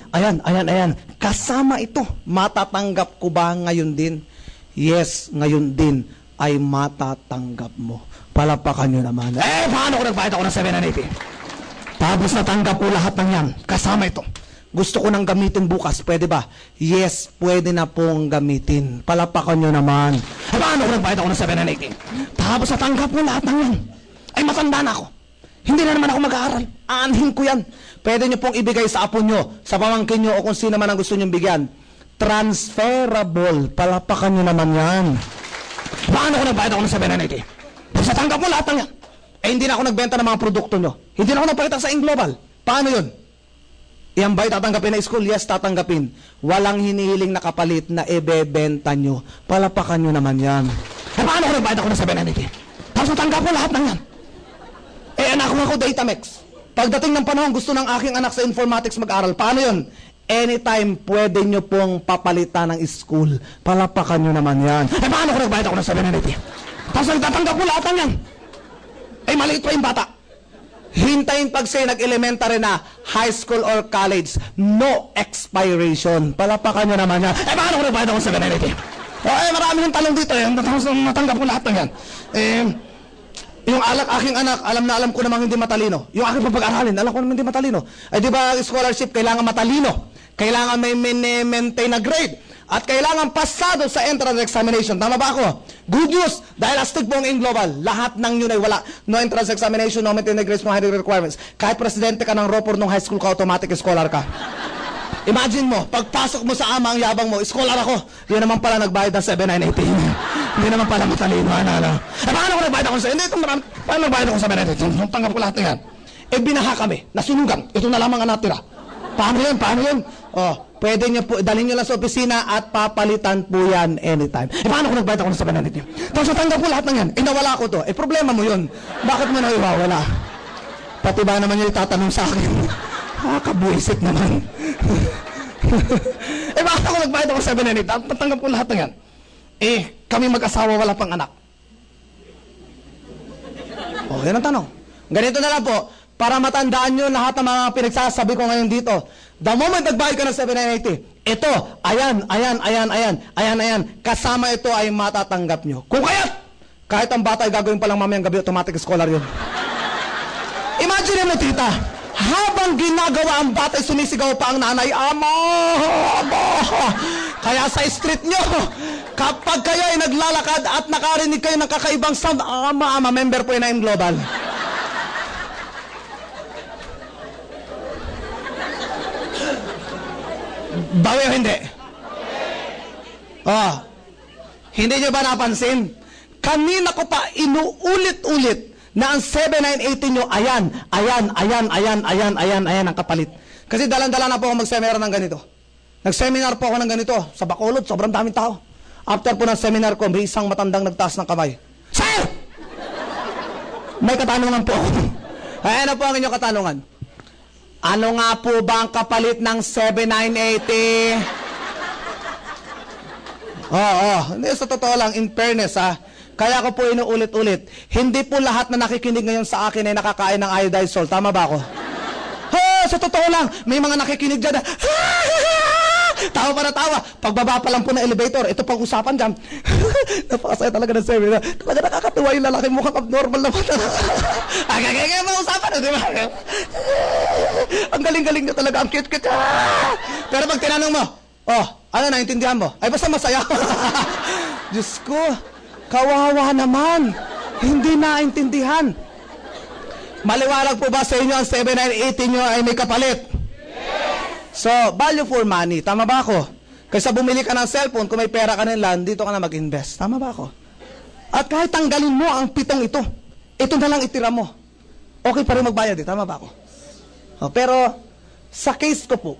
Kasama ito, matatanggap ko ba ngayon din? Yes, ngayon din ay matatanggap mo. Palapakan nyo naman. Paano ko nagbayad ako ng 7,980? Tapos natanggap ko lahat ng yan. Kasama ito. Gusto ko nang gamitin bukas. Pwede ba? Yes, pwede na pong gamitin. Palapakan nyo naman. Paano ko nagbayad ako ng 7,980? Tapos natanggap ko lahat ng yan. Ay, matanda na ako. Hindi na naman ako mag-aaral. Aanhin ko yan. Pwede nyo pong ibigay sa apo nyo, sa pamangkin nyo, o kung sino man ang gusto nyo bigyan. Transferable. Palapakan nyo naman yan. Paano ko nagbayad ako ng 7,980? Tapos natanggap mo lahat ng yan. Hindi na ako nagbenta ng mga produkto nyo. Hindi na ako nagpakita sa Global. Paano yun? Yan ba'y tatanggapin na school? Yes, tatanggapin. Walang hinihiling na kapalit na ibebenta nyo. Palapakan nyo naman yan. Paano ko nagbayad ako ng 7,980? Tapos natanggap mo lahat ng yan. Anak ko ako Datamex. Pagdating ng panahon, gusto ng aking anak sa informatics mag-aral. Paano yun? Anytime, pwede nyo pong papalitan ng school. Palapakan nyo naman yan. Paano ko nagbayad ako ng 7,980? Tapos nagtatanggap mo lahat ng yan. Maliit pa yung bata. Hintayin pag siya nag-elementary na, high school or college, no expiration. Palapakan nyo naman yan. Paano ko nagbayad ako ng 7,980? Marami ng talong dito. Natanggap ko lahat ng yan. Yung aking anak, alam ko namang hindi matalino. Yung aking pag-aralin, alam ko namang hindi matalino. Di ba scholarship, kailangan matalino. Kailangan may maintain na grade. At kailangan pasado sa entrance examination. Tama ba ako? Good news, dahil astig po ang Global, lahat ng yun ay wala. No entrance examination, no maintain na grades, no high requirements. Kahit presidente ka ng ROPOR nung high school ka, automatic scholar ka. Imagine mo, pagpasok mo sa AMA, ang yabang mo, scholar ako. Yun naman pala nagbayad ng 7,980. Hindi naman pala matalino. Paano ko nagbayad ako sa... Hindi, paano nagbayad ako sa 7,980? Tanggap ko lahat ng yan. Binaha kami, nasunugan. Ito na lamang ang natira. Paano yun? Pwede nyo po, dalhin nyo lang sa opisina at papalitan po yan anytime. Paano ko nagbayad ako ng 7,980? Tapos natanggap ko lahat ng yan. Nawala ko to. Problema mo yun. Bakit mo na iwawala? Pati ba naman yung itatanong sa akin? Kabuisit naman. Bakit ako nagbayad ako 7,980? Natanggap ko lahat ng yan. Kami mag-asawa, wala pang anak. Yan ang tanong. Ganito na lang po, para matandaan nyo lahat ng mga pinagsasabi ko ngayon dito. The moment nagbayad ka ng 7,980, ito, ayan, kasama ito ay matatanggap nyo. Kung kahit ang bata ay gagawin pa lang mamayang gabi, automatic scholar yun. Imagine mo, tita, habang ginagawa ang bata, sumisigaw pa ang nanay, Ama! Kaya sa street nyo, kapag kayo ay naglalakad at nakarinig kayo ng kakaibang sound, Ama, member po yun na Global. Bawi o hindi? Hindi nyo ba napansin? Kanina ko pa inuulit-ulit na ang 7,980 nyo, ayan ang kapalit. Kasi dalan-dala na po ako mag-seminar ng ganito. Nag-seminar po ako ng ganito. Sa Bacolod, sobrang daming tao. After po ng seminar ko, may isang matandang nagtaas ng kamay. Sir! May katanungan po ako. Ayan na po ang inyong katanungan. Ano nga po ba ang kapalit ng 7,980? Hindi, sa totoo lang, in fairness kaya ko po inuulit-ulit. Hindi po lahat na nakikinig ngayon sa akin ay nakakain ng iodized salt. Tama ba ako? Sa totoo lang, may mga nakikinig dyan tawa para tawa. Pagbaba pa lang po ng elevator, ito pang usapan dyan. Napakasaya talaga ng seminar. Talaga nakakatuwa yung lalaki, mukhang abnormal naman. Kaya mga usapan, di ba? Ang galing-galing nyo talaga, ang cute-cute. Pero pag tinanong mo, Ano, naintindihan mo? Ay, basta masaya. Diyos ko, kawawa naman. Hindi naintindihan. Maliwanag po ba sa inyo ang 7980 nyo ay may kapalit? So, value for money. Tama ba ako? Kaysa bumili ka ng cellphone, kung may pera ka nila, dito ka na mag-invest. Tama ba ako? At kahit tanggalin mo ang 7 ito, ito na lang itira mo. Okay pa rin magbayad eh. Tama ba ako? Pero, sa case ko po,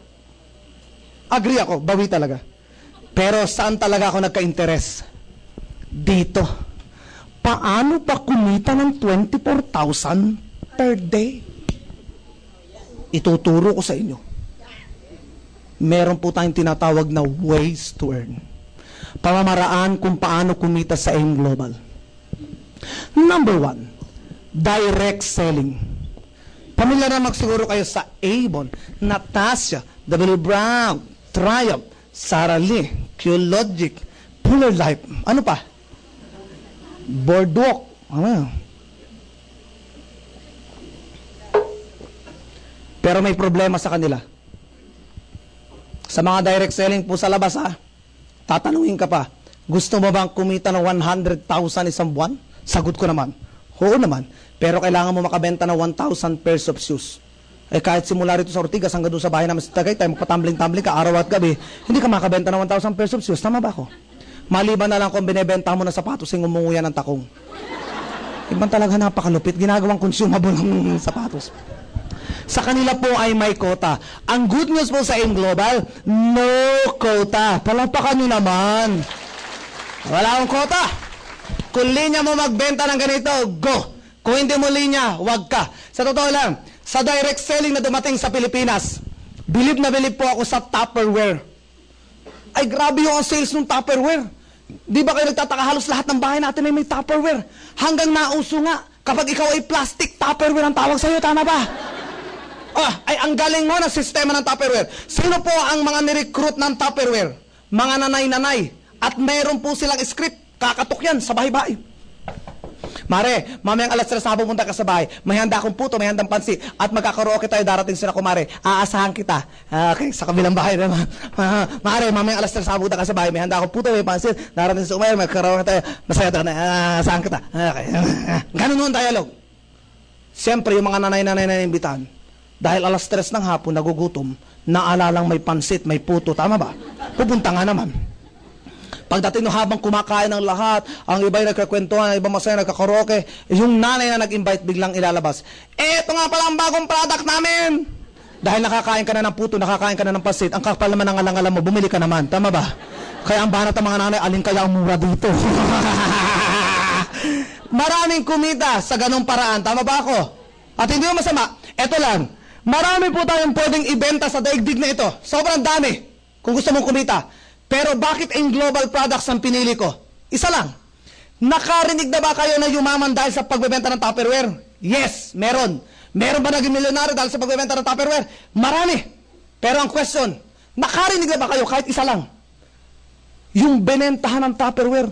agree ako, bawi talaga. Pero saan talaga ako nagka-interest? Dito. Paano pa kumita ng 24,000 per day? Ituturo ko sa inyo. Meron po tayong tinatawag na ways to earn. Pamamaraan kung paano kumita sa AIM Global. Number 1, direct selling. Pamilyar naman siguro kayo sa Avon, Natasha, W. Brown, Triumph, Sara Lee, Q-Logic, Fuller Life. Ano pa? Boardwalk. Ano? Pero may problema sa kanila. Sa mga direct selling po sa labas tatanungin ka pa, gusto mo bang kumita ng 100,000 isang buwan? Sagot ko naman, oo naman. Pero kailangan mo makabenta ng 1,000 pairs of shoes. Kahit simula rito sa Ortigas hanggang doon sa bahay namin sa Tagaytay, magpatumbling-tumbling ka araw at gabi, hindi ka makabenta ng 1,000 pairs of shoes. Tama ba ako? Maliban na lang kung binibenta mo na sapatos yung umunguya ng takong. Ibang talaga napakalupit, ginagawang consumable ng sapatos. Sa kanila po ay may quota. Ang good news po sa AIM Global, no quota. Palampakan nyo naman. Wala akong quota. Kung linya mo magbenta ng ganito, go. Kung hindi mo linya, wag ka. Sa totoo lang, sa direct selling na dumating sa Pilipinas, bilib na bilib po ako sa Tupperware. Ay, grabe yung sales ng Tupperware. Di ba kayo nagtataka, halos lahat ng bahay natin ay may Tupperware. Hanggang nauso nga, kapag ikaw ay plastic, Tupperware ang tawag sa'yo, tama ba? Ay, ang galing mo ng sistema ng Tupperware. Sino po ang mga nirecruit ng Tupperware? Mga nanay-nanay. At meron po silang script. Kakatok yan sa bahay-bahay. Mare, mamayang alas 3 na pupunta ka sa bahay. May handa akong puto, may handang pansit. At magkakaroke tayo, darating sila kumare. Aasahan kita. Okay, sa kabilang bahay naman. Mare, mamayang alas 3 na pupunta ka sa bahay. May handa akong puto, may pansit. Darating sa kumare, magkakaroke tayo. Masaya tayo na. Aasahan kita. Okay. Ganun nun dialogue. Siyempre, yung mga nanay-nanay na imbitahan. Dahil alas 3 ng hapon, nagugutom, naalalang may pansit, may puto, tama ba? Pupunta nga naman. Pagdating no, habang kumakain ng lahat, ang iba'y nagkakwentuhan, ang ibang masaya nagkakaroke, yung nanay na nag-invite biglang ilalabas. Eto nga pala ang bagong product namin! Dahil nakakain ka na ng puto, nakakain ka na ng pansit, ang kapal naman ng alang-alam mo, bumili ka naman, tama ba? Kaya ang banat ng mga nanay, alin kaya ang mura dito? Maraming kumita sa ganong paraan, tama ba ako? At hindi mo masama, eto lang, marami po tayong pwedeng ibenta sa daigdig na ito. Sobrang dami. Kung gusto mong kumita. Pero bakit AIM Global Products ang pinili ko? Isa lang. Nakarinig na ba kayo na yumaman dahil sa pagbebenta ng Tupperware? Yes, meron. Meron ba naging milyonaryo dahil sa pagbebenta ng Tupperware? Marami. Pero ang question, nakarinig na ba kayo kahit isa lang? Yung benentahan ng Tupperware,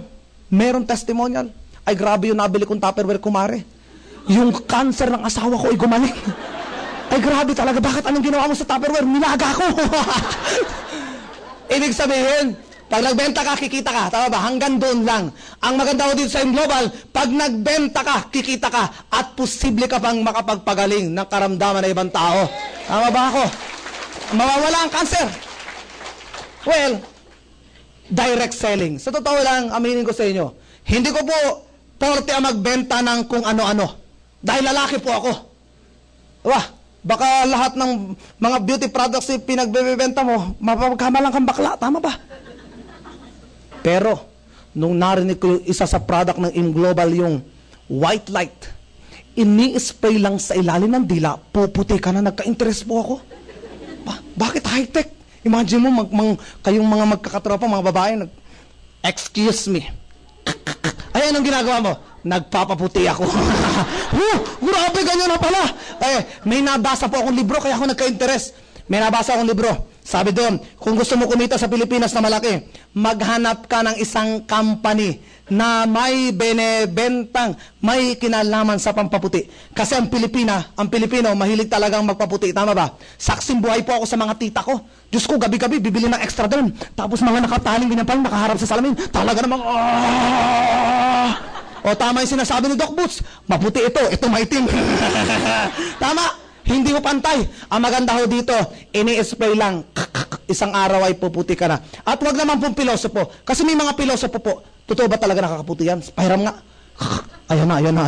meron testimonial. Ay grabe yung nabili kong Tupperware, kumare. Yung cancer ng asawa ko ay gumaling. Ay grabe talaga, bakit anong ginawa mo sa Tupperware? Nilaga ko. Ibig sabihin, pag nagbenta ka, kikita ka. Tama ba? Hanggang doon lang. Ang maganda ko dito sa AIM Global, pag nagbenta ka, kikita ka. At posible ka pang makapagpagaling ng karamdaman ng ibang tao. Tama ba ako? Mawawala ang cancer. Well, direct selling. Sa totoo lang, aminin ko sa inyo, hindi ko po porte ang magbenta ng kung ano-ano. Dahil lalaki po ako. Diba? Baka lahat ng mga beauty products yung pinagbebenta mo, mapapagkamalang kang bakla, tama ba? Pero, nung narinig ko yung isa sa product ng AIM Global, yung white light, ini-spray lang sa ilalim ng dila, puputi ka na, nagka-interest po ako. Bakit high-tech? Imagine mo, kayong mga magkakatropa, mga babae, excuse me. Ay, anong ginagawa mo? Nagpapaputi ako. Grabe, ganyan na pala. May nabasa po akong libro, kaya ako nagka-interest. May nabasa akong libro. Sabi doon, kung gusto mo kumita sa Pilipinas na malaki, maghanap ka ng isang company na may benebentang, may kinalaman sa pampaputi. Kasi ang Pilipino, mahilig talagang magpaputi. Tama ba? Saksing buhay po ako sa mga tita ko. Diyos ko, gabi-gabi, bibili ng extra doon. Tapos mga nakataling ganyan pa, nakaharap sa salamin. Talaga namang, O tama yung sinasabi ni Doc Boots, maputi ito maitim. Tama, hindi mo pantay. Ang maganda ho dito, ini-spray lang. Isang araw ay puputi ka na. At wag naman pong pilosopo. Kasi may mga pilosopo po, totoo ba talaga nakakaputi yan? Pahiram nga. Ayan na.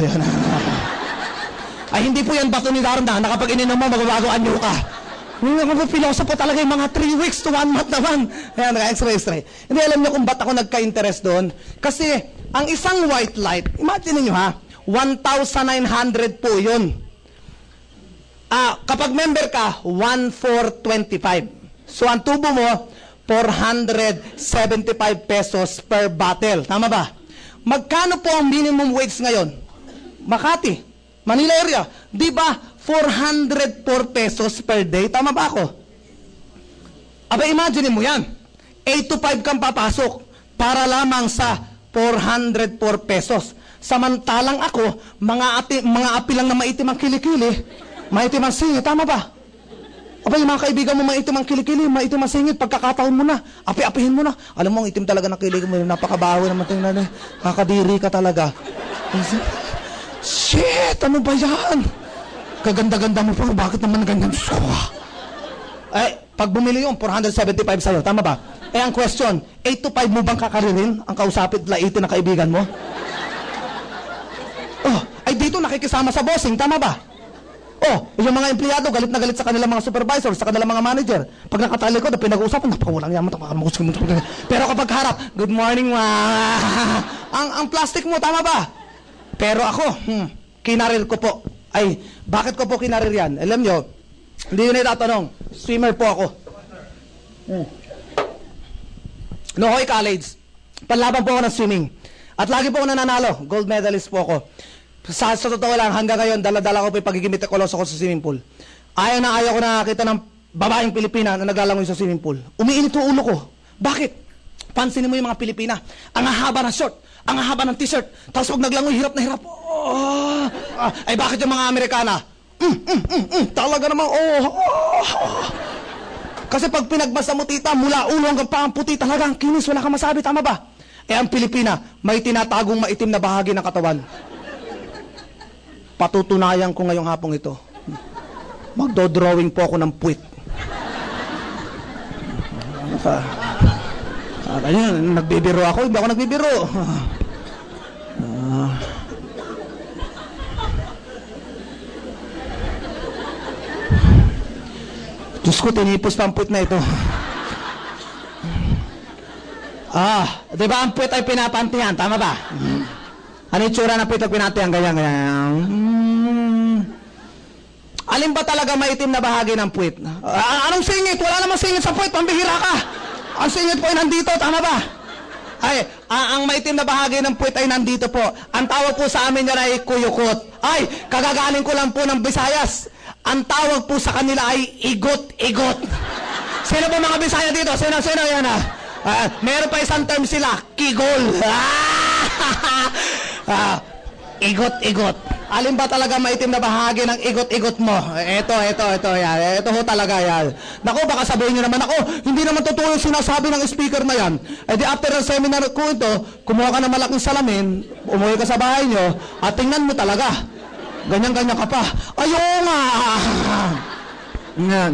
Ay, hindi po yan bato ni Darna na kapag ininom mo, magbabago anyo ka. May mga pilosopo talaga yung mga 3 weeks to 1 month naman. Ayan, naka-extra. Hindi alam niyo kung ba't ako nagka-interest doon. Kasi, ang isang white light, imagine niyo ha, 1,900 po yun. Kapag member ka, 1,425. So, ang tubo mo, 475 pesos per bottle. Tama ba? Magkano po ang minimum wage ngayon? Makati, Manila area. Di ba, 404 pesos per day? Tama ba ako? Aba, imagine mo yan. 8 to 5 kang papasok para lamang sa 404 pesos. Samantalang ako, mga api lang na maitim ang kilikili, maitim ang singit. Tama ba? Aba, yung mga kaibigan mo maitim ang kilikili, maitim ang singit, pagkakataon mo na, api-apihin mo na. Alam mo, ang itim talaga ng kilikili mo, napakabaho naman tingnan, kakadiri ka talaga. Shit, ano ba yan? Kaganda-ganda mo pa, bakit naman ganyan? Pag bumili yung 475 sa'yo, tama ba? Ang question, 8 to 5 mo bang kakaririn ang kausapit laitin na kaibigan mo? Dito nakikisama sa bossing, tama ba? Yung mga empleyado, galit na galit sa kanilang mga supervisor, sa kanilang mga manager. Pag nakatali ko, pinag-uusapan, napakawalang yaman, pero kapag harap, good morning, ang plastic mo, tama ba? Pero ako, kinarir ko po. Bakit ko po kinarir yan? Alam nyo, hindi yun itatanong. Swimmer po ako. Nohoy College. Panlaban po ako ng swimming. At lagi po ako nananalo. Gold medalist po ako. Sa totoo lang, hanggang ngayon, dala-dala ko po yung pagiging mitikuloso ko sa swimming pool. Ayaw ko nakakita ng babaeng Pilipina na naglalangoy sa swimming pool. Umiinit yung ulo ko. Bakit? Pansinin mo yung mga Pilipina. Ang haba ng short, ang haba ng t-shirt. Tapos pag naglangoy, hirap na hirap. Bakit yung mga Amerikana? Talaga namang, Kasi pag pinagbasa mo, tita, mula ulo hanggang paa ang puti, talagang kinis, wala kang masabi, tama ba? Ang Pilipina, may tinatagong maitim na bahagi ng katawan. Patutunayan ko ngayong hapong ito. Magdo-drawing po ako ng puwit. Ganyan, nagbibiro ako, hindi ako nagbibiro. Diyos ko, tinipos pa ang puwit na ito. Di ba ang puwit ay pinapantihan, tama ba? Ano yung tsura ng puwit ay pinapantihan? Ganyan. Alin ba talaga maitim na bahagi ng puwit? Anong singit? Wala namang singit sa puwit, pambihira ka. Ang singit po ay nandito, tama ba? Ang maitim na bahagi ng puwit ay nandito po. Ang tawag po sa amin yan ay kuyukot. Kagagaling ko lang po ng Visayas. Ang tawag po sa kanila ay igot-igot. Sino po mga Bisaya dito? Sino yan meron pa isang term sila, kigol. Igot-igot. Alin ba talaga maitim na bahagi ng igot-igot mo? Ito yan. Ito ho talaga yan. Naku, baka sabihin nyo naman, hindi naman totoo yung sinasabi ng speaker na yan. Di after ng seminar ko ito, kumuha ka ng malaking salamin, umuwi ka sa bahay nyo, at tingnan mo talaga. Ganyan-ganyan ka pa. Ayaw nga. Yan.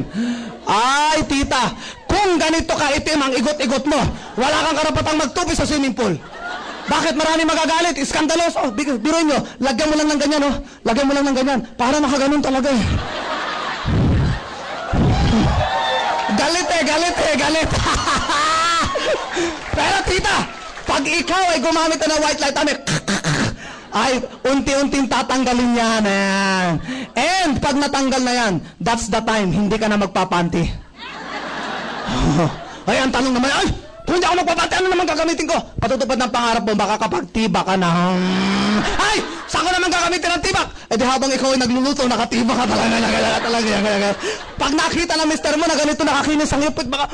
Tita, kung ganito ka-itim ang igot-igot mo, wala kang karapatang magtupi sa swimming pool. Bakit marami magagalit? Iskandaloso. Biro nyo, lagyan mo lang ng ganyan, Lagyan mo lang ng ganyan. Para makaganon talaga eh. Galit. Pero tita, pag ikaw ay gumamit na ng white light, unti-unting tatanggalin yan. And pag natanggal na yan, that's the time, hindi ka na magpapanti. Ang tanong naman, Kung hindi ako magpapati, ano naman gagamitin ko? Patutupad ng pangarap mo, baka kapag tibak ka na. Ay! Saan ko naman gagamitin ng tibak? Eh di habang ikaw ay nagluluto, nakatibak ka talaga. Pag nakita ng mister mo na ganito nakakinis ang ipit, baka...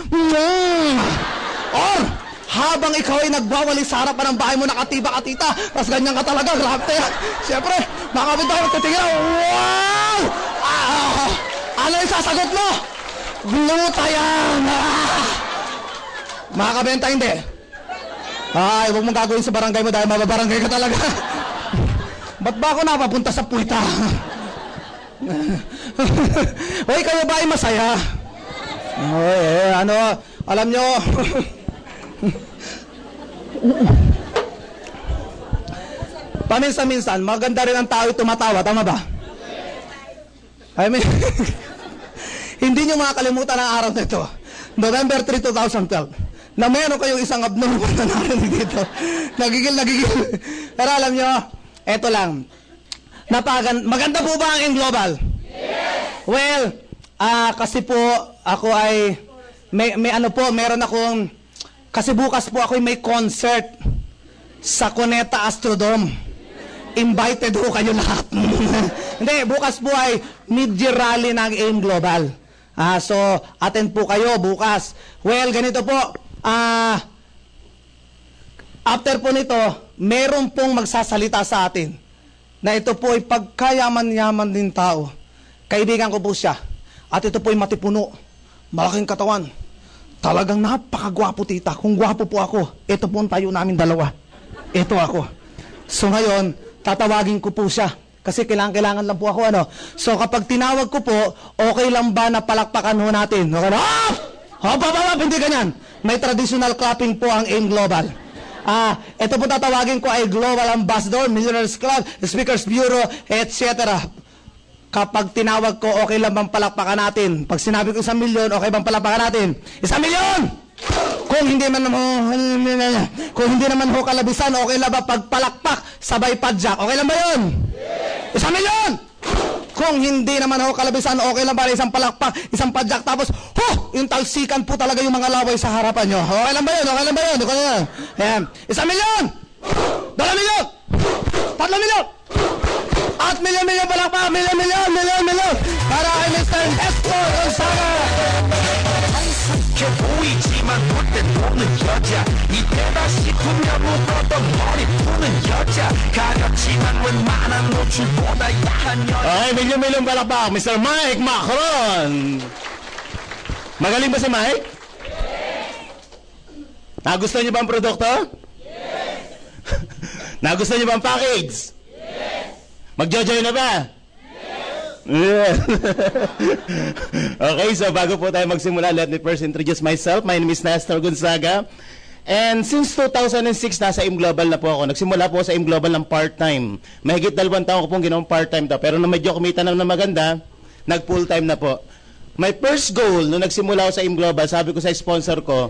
Or, habang ikaw ay nagwawali sa harapan ng bahay mo, nakatibak ka tita, tapos ganyan ka talaga, grabe. Siyempre, makapit ako, nagtitingin ako, wow! Ano yung sasagot mo? Gluta yan! Makakabenta hindi. Ay, huwag mong gagawin sa barangay mo dahil mababarangay ka talaga. Ba't ba ako napapunta sa puwita? Hoy, kayo ba ay masaya? Hoy, alam nyo, paminsan-minsan, maganda rin ang tao tumatawa, tama ba? I mean, hindi nyo makakalimutan ang araw na ito. November 3, 2012, na meron kayong isang abnormal na narinig dito. Nagigil. Pero alam nyo, eto lang. Maganda po ba ang In Global? Yes! Well, kasi po, ako ay, meron akong, kasi bukas po ako may concert sa Cuneta Astrodome. Invited ho kayo lahat. Hindi, bukas po ay mid-year rally ng AIM Global. So, attend po kayo bukas. Well, ganito po. After po nito, meron pong magsasalita sa atin na ito po ay pagkayaman-yaman din tao. Kaibigan ko po siya. At ito po ay matipuno. Malaking katawan. Talagang napakagwapo tita. Kung gwapo po ako, ito po ang tayo namin dalawa. Ito ako. So ngayon, tatawagin ko po siya. Kasi kailangan lang po ako, So kapag tinawag ko po, okay lang ba na palakpakan ho natin? Okay na? Hop! Hindi ganyan. May traditional clapping po ang AIM Global. Ito po tatawagin ko ay Global Ambassador, Millionaires Club, Speakers Bureau, etc. Kapag tinawag ko, okay lang bang palakpakan natin? Pag sinabi ko 1 milyon, okay bang palakpakan natin? 1 milyon! Kung hindi naman ho kalabisan, okay lang ba pagpalakpak, sabay padjak? Okay lang ba yun? 1 milyon! Kung hindi naman ho kalabisan, okay lang ba isang palakpak, isang padjak, tapos, yung talsikan po talaga yung mga laway sa harapan nyo. Okay lang ba yun? Okay lang ba yun? Okay lang ba yun? Ayan. 1 milyon! 2 milyon! 3 milyon! At milyon palakpak! Milyon! Para kay Mr. Nestor Gonzaga! 보이지만 볼때 보는 여자 이때다 싶으면 묶었던 머리 푸는 여자 가볍지만 웬만한 노출보다 야한 여자. Okay, milyon palakpak, Mr. Mike Macron. Magaling ba si Mike? Yes! Nagustuhan niyo ba ang produkto? Yes! Nagustuhan niyo ba ang package? Yes! Magjojoy na ba? Yeah. Okay, so bago po tayo magsimula, let me first introduce myself. My name is Nestor Gonzaga. And since 2006, nasa AIM Global na po ako. Nagsimula po sa AIM Global ng part-time. Mahigit 2 taon ko pong ginawang part-time to. Pero nung medyo kumita na maganda, nag-full-time na po. My first goal, nung nagsimula ako sa AIM Global, sabi ko sa sponsor ko,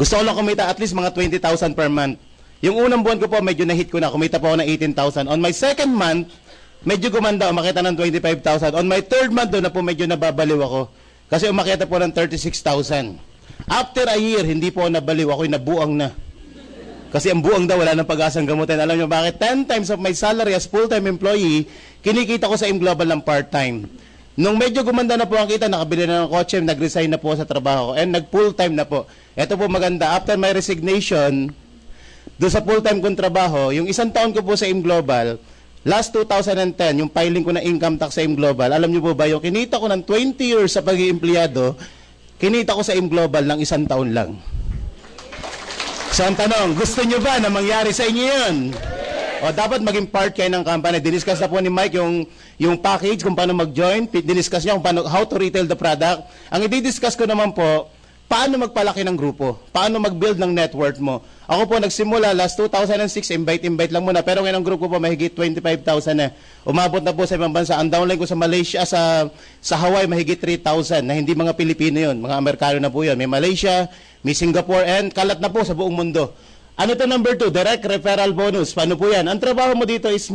gusto ko lang kumita at least mga 20,000 per month. Yung unang buwan ko po, medyo na-hit ko na. Kumita po ako ng 18,000. On my second month, medyo gumanda, umakita ng 25,000. On my third month doon na po medyo nababaliw ako. Kasi umakita po ng 36,000. After a year, hindi po ako nabaliw. Ako'y nabuang na. Kasi ang buang daw, wala nang pag-asang gamutin. Alam niyo bakit? 10 times of my salary as full-time employee, kinikita ko sa AIM Global ng part-time. Nung medyo gumanda na po ang kita, nakabili na ng kotse, nag-resign na po sa trabaho. And nag-full-time na po. Ito po maganda. After my resignation, doon sa full-time kong trabaho, yung 1 taon ko po sa AIM Global, last 2010, yung filing ko na income tax sa AIM Global, alam niyo po ba, yung kinita ko ng 20 years sa pag-iempleyado, kinita ko sa AIM Global ng 1 taon lang. So ang tanong, gusto niyo ba na mangyari sa inyo yun? O dapat maging part kayo ng company. Diniscuss na po ni Mike yung package, kung paano mag-join. Diniscuss niya kung paano, how to retail the product. Ang i-discuss ko naman po, paano magpalaki ng grupo? Paano mag-build ng network mo? Ako po nagsimula last 2006, invite lang muna. Pero ngayon ang grupo po mahigit 25,000 na. Umabot na po sa ibang bansa. Ang downline ko sa Malaysia, sa Hawaii, mahigit 3,000 na hindi mga Pilipino yun. Mga Amerikano na po yun. May Malaysia, may Singapore, and kalat na po sa buong mundo. Ano to number 2? Direct referral bonus. Paano po yan? Ang trabaho mo dito is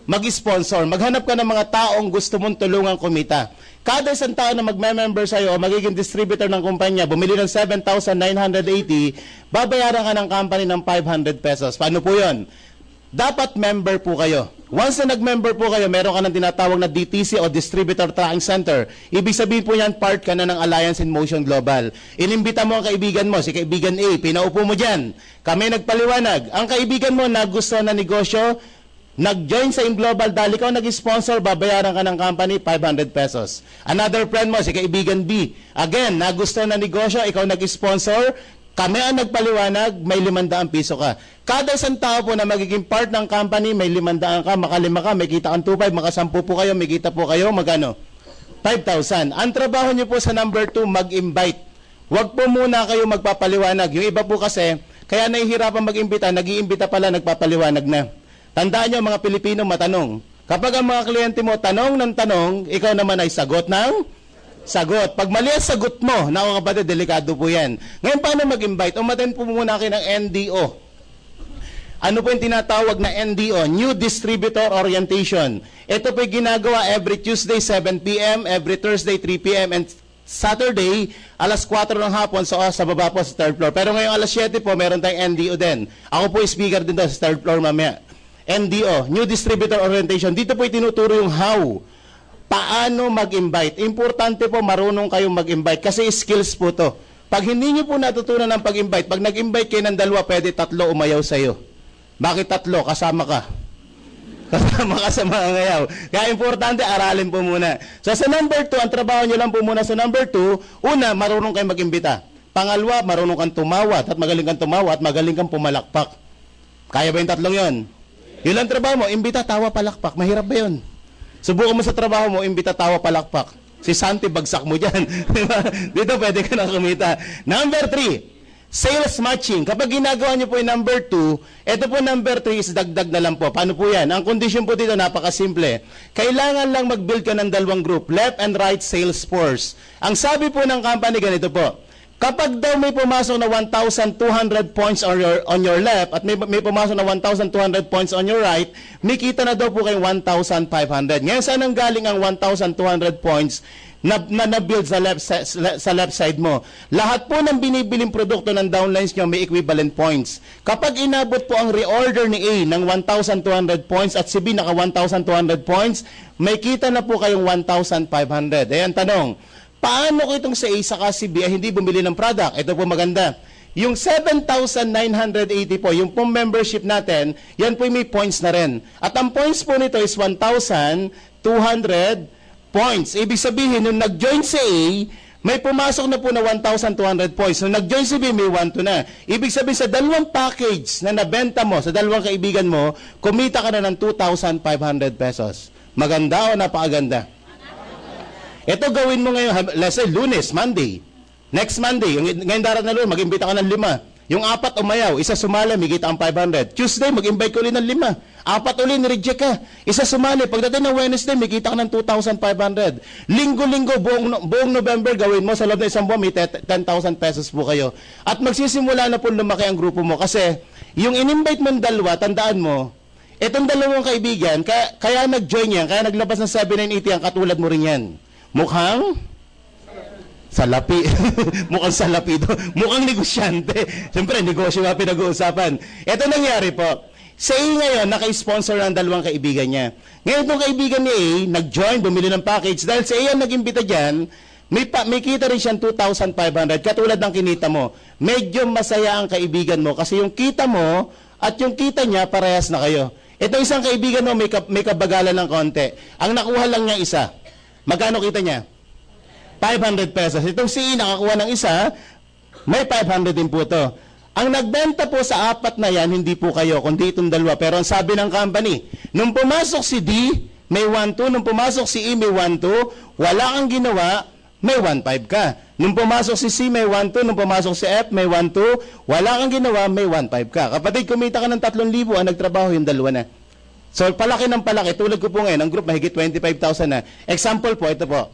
mag-sponsor. Maghanap ka ng mga taong gusto mong tulungan kumita. Kada isang tao na magme-member sa'yo o magiging distributor ng kumpanya, bumili ng 7,980, babayaran ka ng company ng 500 pesos. Paano po yun? Dapat member po kayo. Once na nag-member po kayo, meron ka ng tinatawag na DTC o Distributor Tracking Center. Ibig sabihin po yan, part ka na ng Alliance in Motion Global. Inimbita mo ang kaibigan mo, si kaibigan A, pinaupo mo dyan. Kami nagpaliwanag. Ang kaibigan mo na gusto na negosyo, nag-join sa InGlobal dahil ikaw nag-sponsor, babayaran ka ng company 500 pesos. Another friend mo, si kaibigan B. Again, nagustuhan na negosyo, ikaw nag-sponsor, kami ang nagpaliwanag, may 500 piso ka. Kada isang tao po na magiging part ng company, may 500 ka, makalima ka, may kita kang 2,500, makasampu po kayo, may kita po kayo, magano? 5,000. Ang trabaho nyo po sa number 2, mag-invite. Huwag po muna kayo magpapaliwanag. Yung iba po kasi, kaya nahihirapan mag-imbita, nag-iimbita pala, nagpapaliwanag na. Tandaan nyo, mga Pilipino matanong. Kapag ang mga kliyente mo tanong ng tanong, ikaw naman ay sagot ng sagot. Pag mali ang sagot mo, naku kapatid, delikado po yan. Ngayon, paano mag-invite? Umaten po muna kayo ng NDO. Ano po yung tinatawag na NDO? New Distributor Orientation. Ito po yung ginagawa every Tuesday, 7 p.m., every Thursday, 3 p.m., and Saturday, alas 4 ng hapon sa baba po sa third floor. Pero ngayong alas 7 po, meron tayong NDO din. Ako po yung speaker din doon sa third floor mamaya. NDO, New Distributor Orientation. Dito po itinuturo yung how. Paano mag-invite? Importante po marunong kayong mag-invite kasi skills po to. Pag hindi nyo po natutunan ng pag-invite, pag nag-invite kayo ng 2, pwede 3 umayaw sa'yo. Bakit 3? Kasama ka. Kasama ka sa mga ngayaw. Kaya importante, aralin po muna. So sa number 2, ang trabaho nyo lang po muna sa number 2, una, marunong kayong mag-imbita. Pangalawa, marunong kang tumawa at magaling kang tumawa at magaling kang pumalakpak. Kaya ba yung 3 yon? Yun lang trabaho mo, imbita, tawa, palakpak. Mahirap ba yun? Subukan mo sa trabaho mo, imbita, tawa, palakpak. Si Santi, bagsak mo dyan. Dito pwede ka na kumita. Number 3, sales matching. Kapag ginagawa nyo po yung number 2, ito po number 3 is dagdag na lang po. Paano po yan? Ang condition po dito, napakasimple. Kailangan lang mag-build ka ng 2 group, left and right sales force. Ang sabi po ng company, ganito po. Kapag daw may pumasok na 1,200 points on your left at may pumasok na 1,200 points on your right, may kita na daw po kayong 1,500. Ngayon, saan ang galing ang 1,200 points na na-build sa left side mo? Lahat po ng binibiling produkto ng downlines nyo may equivalent points. Kapag inabot po ang reorder ni A ng 1,200 points at si B naka 1,200 points, may kita na po kayong 1,500. Ayan, tanong. Paano ko itong si A saka si B ay hindi bumili ng product? Ito po maganda. Yung 7,980 po, yung pong membership natin, yan po may points na rin. At ang points po nito is 1,200 points. Ibig sabihin, nung nag-join si A, may pumasok na po na 1,200 points. Nung nag-join si B, may 1,200 na. Ibig sabihin, sa 2 package na nabenta mo, sa 2 kaibigan mo, kumita ka na ng 2,500 pesos. Maganda o napakaganda? Ito gawin mo ngayon, let's say Lunes, Monday. Next Monday, ngayon darat na Lunes, mag-imbita ka ng 5. Yung 4 umayaw, isa sumali, may kita ang 500. Tuesday, mag-invite ka ulit ng 5. 4 ulit, ni-reject ka. Isa sumali, pagdating ng Wednesday, may kita ka ng 2,500. Linggo-linggo, buong November, gawin mo, sa loob ng isang buwan, may 10,000 pesos po kayo. At magsisimula na po lumaki ang grupo mo. Kasi, yung in-invite mong 2, tandaan mo, itong 2 kaibigan, kaya nag-join yan, kaya naglabas ng 7,980 yan, katulad mo rin yan. Mukhang salapi. Mukhang salapi ito. Mukhang negosyante. Siyempre, negosyo nga pinag-uusapan. Ito nangyari po. Si A ngayon, naka-sponsor ng 2 kaibigan niya. Ngayon itong kaibigan ni A, nag-join, bumili ng package. Dahil si A ang nag-imbita dyan, may kita rin siyang 2,500. Katulad ng kinita mo. Medyo masaya ang kaibigan mo kasi yung kita mo at yung kita niya, parehas na kayo. Ito isang kaibigan mo, may kabagalan ng konti. Ang nakuha lang niya isa. Magkano kita niya? 500 pesos. Itong si E, nakakuha ng isa, may 500 din po ito. Ang nagbenta po sa 4 na yan, hindi po kayo, kundi itong 2. Pero ang sabi ng company, nung pumasok si D, may 1,2. Nung pumasok si E, may 1,2. Wala kang ginawa, may 1,500 ka. Nung pumasok si C, may 1,2. Nung pumasok si F, may 1,2. Wala kang ginawa, may 1,500 ka. Kapatid, kumita ka ng 3,000, ang nagtrabaho yung 2 na. So, palaki ng palaki. Tulad ko po ngayon, ang group mahigit 25,000 na. Example po, ito po.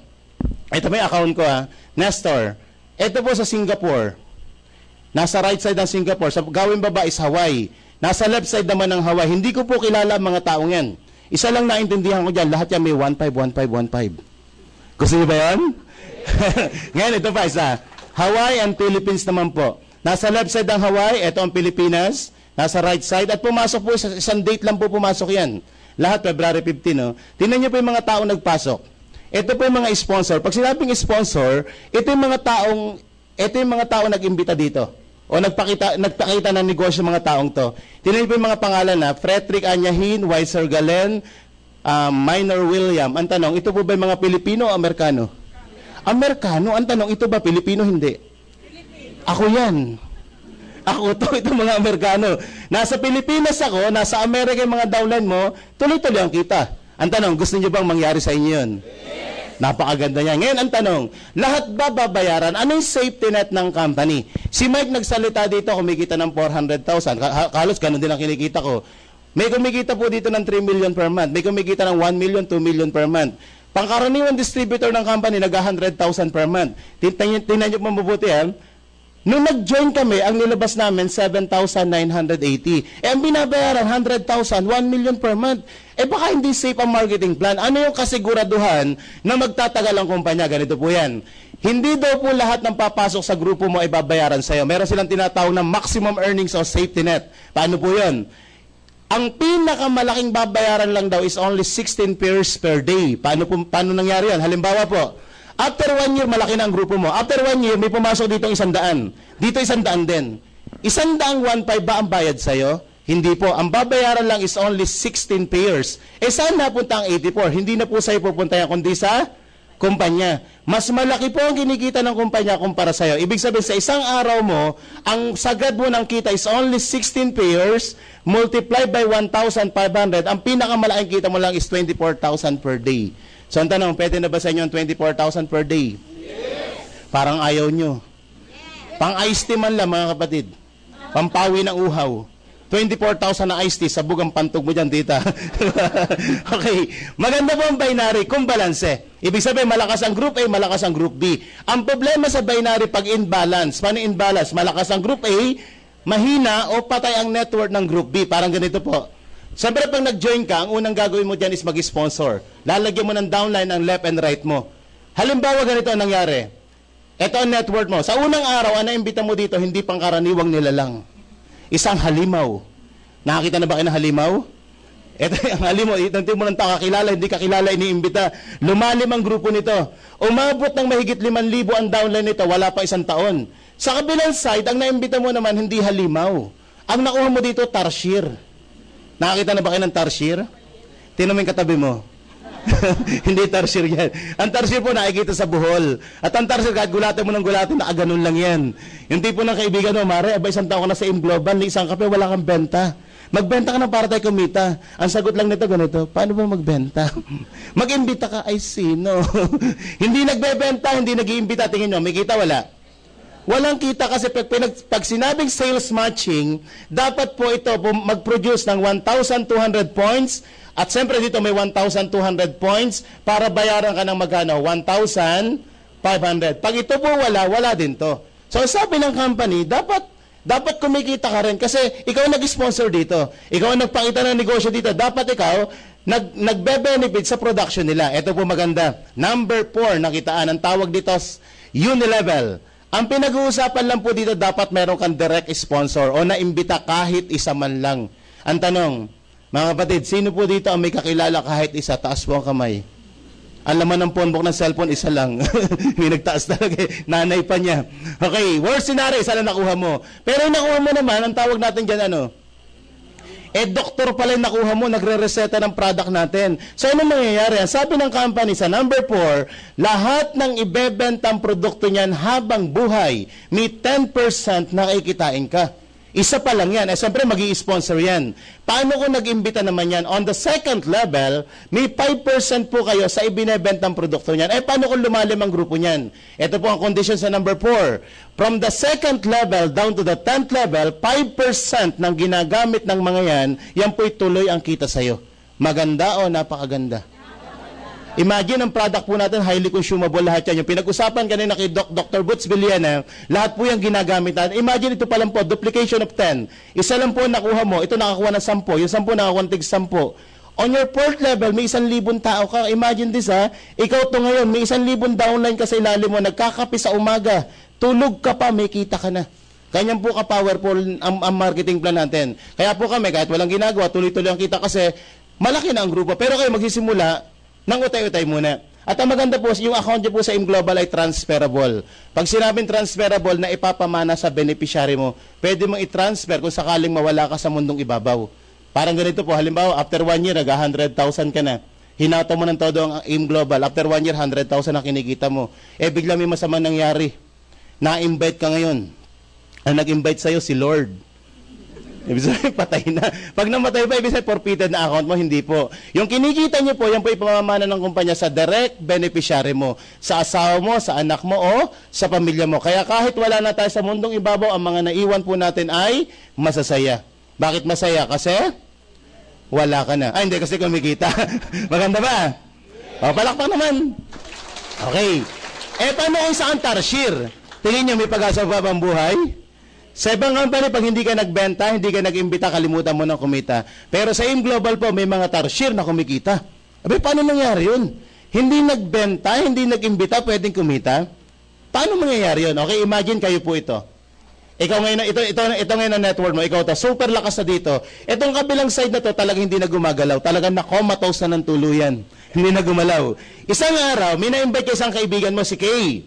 Ito may account ko ha. Nestor. Ito po sa Singapore. Nasa right side ng Singapore. Sa gawing baba is Hawaii. Nasa left side naman ng Hawaii. Hindi ko po kilala ang mga taong yan. Isa lang naintindihan ko dyan. Lahat yan may 1,500, 1,500, 1,500. Gusto niyo ba yun? Ngayon, ito pa isa. Hawaii and Philippines naman po. Nasa left side ang Hawaii, ito ang Pilipinas. Nasa right side, at pumasok po, isang date lang po pumasok yan. Lahat, February 15, no? Tingnan niyo po yung mga taong nagpasok. Ito po yung mga sponsor. Pag sinabing sponsor, ito yung mga taong nag-imbita dito. O nagpakita ng negosyo mga taong to. Tingnan niyo po yung mga pangalan na Frederick Anyahin, Weiser Galen, Minor William. Ang tanong, ito po ba yung mga Pilipino o Amerikano? Amerikano. Ang tanong, ito ba Pilipino? Hindi. Ako yan. Ako to, itong mga Amerikano. Nasa Pilipinas ako, nasa Amerika yung mga downline mo, tuloy-tuloy ang kita. Ang tanong, gusto niyo bang mangyari sa inyo yun? Napakaganda niya. Ngayon, ang tanong, lahat ba babayaran? Ano yung safety net ng company? Si Mike nagsalita dito, kumikita ng 400,000. Kalos ganun din ang kinikita ko. May kumikita po dito ng 3 million per month. May kumikita ng 1 million, 2 million per month. Pangkaraniwan distributor ng company, nag-100,000 per month. Tingnan niyo po mabuti, ha? Nung nag-join kami, ang nilabas namin, 7,980. Ang binabayaran, 100,000, 1 million per month. Baka hindi safe ang marketing plan. Ano yung kasiguraduhan na magtatagal ang kumpanya? Ganito po yan. Hindi daw po lahat ng papasok sa grupo mo ay babayaran sa'yo. Meron silang tinatawag na maximum earnings o safety net. Paano po yun? Ang pinakamalaking babayaran lang daw is only 16 pairs per day. Paano nangyari yan? Halimbawa po, after 1 year, malaki na ang grupo mo. After 1 year, may pumasok dito 100. Dito 100 din. 100, 1,500 ba ang bayad sa'yo? Hindi po. Ang babayaran lang is only 16 pairs. Saan napunta ang 84? Hindi na po sa'yo pupunta yan, kundi sa kumpanya. Mas malaki po ang kinikita ng kumpanya kumpara sa'yo. Ibig sabihin, sa isang araw mo, ang sagad mo ng kita is only 16 pairs multiplied by 1,500. Ang pinakamalaking kita mo lang is 24,000 per day. So, ang tanong, pwede na ba sa inyo ang 24,000 per day? Yes. Parang ayaw nyo. Yes. Pang-iced tea man lang, mga kapatid. Pampawi ng uhaw. 24,000 na iced tea, sabog ang pantog mo dyan, tita. Okay. Maganda po ang binary kung balanse. Ibig sabihin, malakas ang group A, malakas ang group B. Ang problema sa binary, pag imbalance. Paano imbalance? Malakas ang group A, mahina o patay ang network ng group B. Parang ganito po. Siyempre, pag nag-join ka, ang unang gagawin mo dyan is mag-sponsor. Lalagyan mo ng downline ang left and right mo. Halimbawa, ganito ang nangyari. Ito ang network mo. Sa unang araw, ang naimbita mo dito, hindi pangkaraniwang nilalang. Isang halimaw. Nakakita na ba kayo ng halimaw? Ito ang halimaw. Itantin mo ng tao, kakilala, hindi kakilala, iniimbita. Lumalim ang grupo nito. Umabot ng mahigit 5,000 ang downline nito, wala pa 1 taon. Sa kabilang side, ang naimbita mo naman, hindi halimaw. Ang nakuha mo dito, tarsier. Nakakita na ba kayo ng tarsier? Tingnan mo yung katabi mo. Hindi tarsier yan. Ang tarsier po nakikita sa buhol. At ang tarsier, kahit gulatin mo ng gulatin, nakaganon lang yan. Yung tipo ng kaibigan mo, Mare, 1 taon ka na sa AIM Global, ni isang kape, wala kang benta. Magbenta ka na para tayo kumita. Ang sagot lang nito, ganito, paano ba magbenta? Mag-imbita ka, ay sino? Hindi nagbebenta, hindi nag-iimbita. Tingin nyo, may kita, wala? Walang kita kasi pag sinabing sales matching, dapat po ito mag-produce ng 1,200 points at siyempre dito may 1,200 points para bayaran ka ng magkano? 1,500. Pag ito po wala din to. So sabi ng company, dapat kumikita ka rin kasi ikaw nag-sponsor dito. Ikaw ang nagpakita ng negosyo dito. Dapat ikaw nagbe-benefit sa production nila. Ito po maganda. Number 4, nakitaan. Ang tawag dito unilevel. Ang pinag-uusapan lang po dito, dapat meron kang direct sponsor o naimbita kahit isa man lang. Ang tanong, mga kapatid, sino po dito ang may kakilala kahit isa? Taas po ang kamay. Ang laman ng phonebook ng cellphone, isa lang. May nagtaas talaga. Nanay pa niya. Okay, worst scenario, isa lang nakuha mo. Pero yung nakuha mo naman, ang tawag natin dyan, doktor pala yung nakuha mo, nagre-reseta ng product natin. So, ano mangyayari? Sabi ng company sa number 4, lahat ng ibebentang produkto niyan habang buhay, may 10% na kikitain ka. Isa pa lang yan. Siyempre, mag-i-sponsor yan. Paano kung nag-imbita naman yan? On the second level, may 5% po kayo sa ibinebentang produkto niyan. Paano kung lumalim ang grupo niyan? Ito po ang condition sa number 4. From the second level down to the 10th level, 5% ng ginagamit ng mga yan po'y tuloy ang kita sa'yo. Maganda o napakaganda? Imagine ang product po natin, highly consumable lahat yan. Yung pinag-usapan kanina kay Dr. Boots Villena, lahat po yung ginagamit natin. Imagine ito pa lang po, duplication of 10. Isa lang po nakuha mo, ito nakakuha ng 10, yung 10 nakakuha ng 10. On your fourth level, may 1,000 tao ka. Imagine this ha. Ikaw to ngayon, may 1,000 downline ka sa ilalim mo, nagkakape sa umaga. Tulog ka pa, may kita ka na. Ganyan po ka-powerful ang marketing plan natin. Kaya po kami, kahit walang ginagawa, tuloy-tuloy ang kita kasi malaki na ang grupo. Pero kayo magsisimula ng utay-utay muna. At ang maganda po, yung account niyo po sa ImGlobal ay transferable. Pag sinabing transferable na ipapamana sa beneficiary mo, pwede mong i-transfer kung sakaling mawala ka sa mundong ibabaw. Parang ganito po, halimbawa, after 1 year, nag-100,000 ka na. Hinata mo ng todo ang ImGlobal. After 1 year, 100,000 ang kinikita mo. Eh, bigla may masama nangyari. Na-invite ka ngayon. Ang nag-invite sa'yo, si Lord. Ibig sabihin, patay na. Pag namatay pa, ibig sabihin, forfeited na account mo, hindi po. Yung kinikita niyo po, yan po ipamamana ng kumpanya sa direct beneficiary mo, sa asawa mo, sa anak mo, o sa pamilya mo. Kaya kahit wala na tayo sa mundong ibabaw, ang mga naiwan po natin ay masasaya. Bakit masaya? Kasi wala ka na. Ay, hindi, kasi kumikita. Maganda ba? O, palakpak naman. Okay. Eh, paano kung saan tarsier? Tingin niyo, may pag-asa pa bang buhay? Sa ibang company, pag hindi ka nagbenta, hindi ka nag-imbita, kalimutan mo na kumita. Pero sa ImGlobal po, may mga tarsier na kumikita. Abay, paano nangyari yun? Hindi nagbenta, hindi nag-imbita, pwedeng kumita? Paano mangyayari yun? Okay, imagine kayo po ito. Ikaw ngayon, ito ngayon ang network mo, ikaw ta, super lakas na dito. Itong kabilang side na to, talagang hindi na gumagalaw. Talagang na-comatose na ng tuluyan. Hindi na gumalaw. Isang araw, may na-invite ka isang kaibigan mo, si Kay.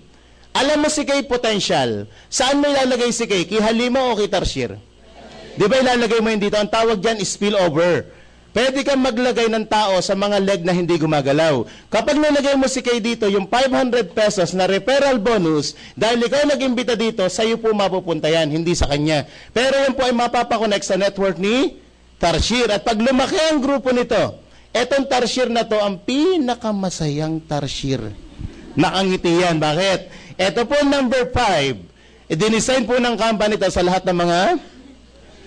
Alam mo si Kay potential. Saan mo ilalagay si Kay? Kay Halima o kay Tarsier? Di ba ilalagay mo yun dito? Ang tawag dyan is spillover. Pwede kang maglagay ng tao sa mga leg na hindi gumagalaw. Kapag nilagay mo si Kay dito, yung 500 pesos na referral bonus, dahil ikaw nag-imbita dito, sa'yo po mapupunta yan, hindi sa kanya. Pero yan po ay mapapakonect sa network ni Tarsier. At pag lumaki ang grupo nito, etong Tarsier na to, ang pinakamasayang Tarsier. Nakangiti yan. Bakit? Ito po number 5. Dinisign po ng company ito sa lahat ng mga...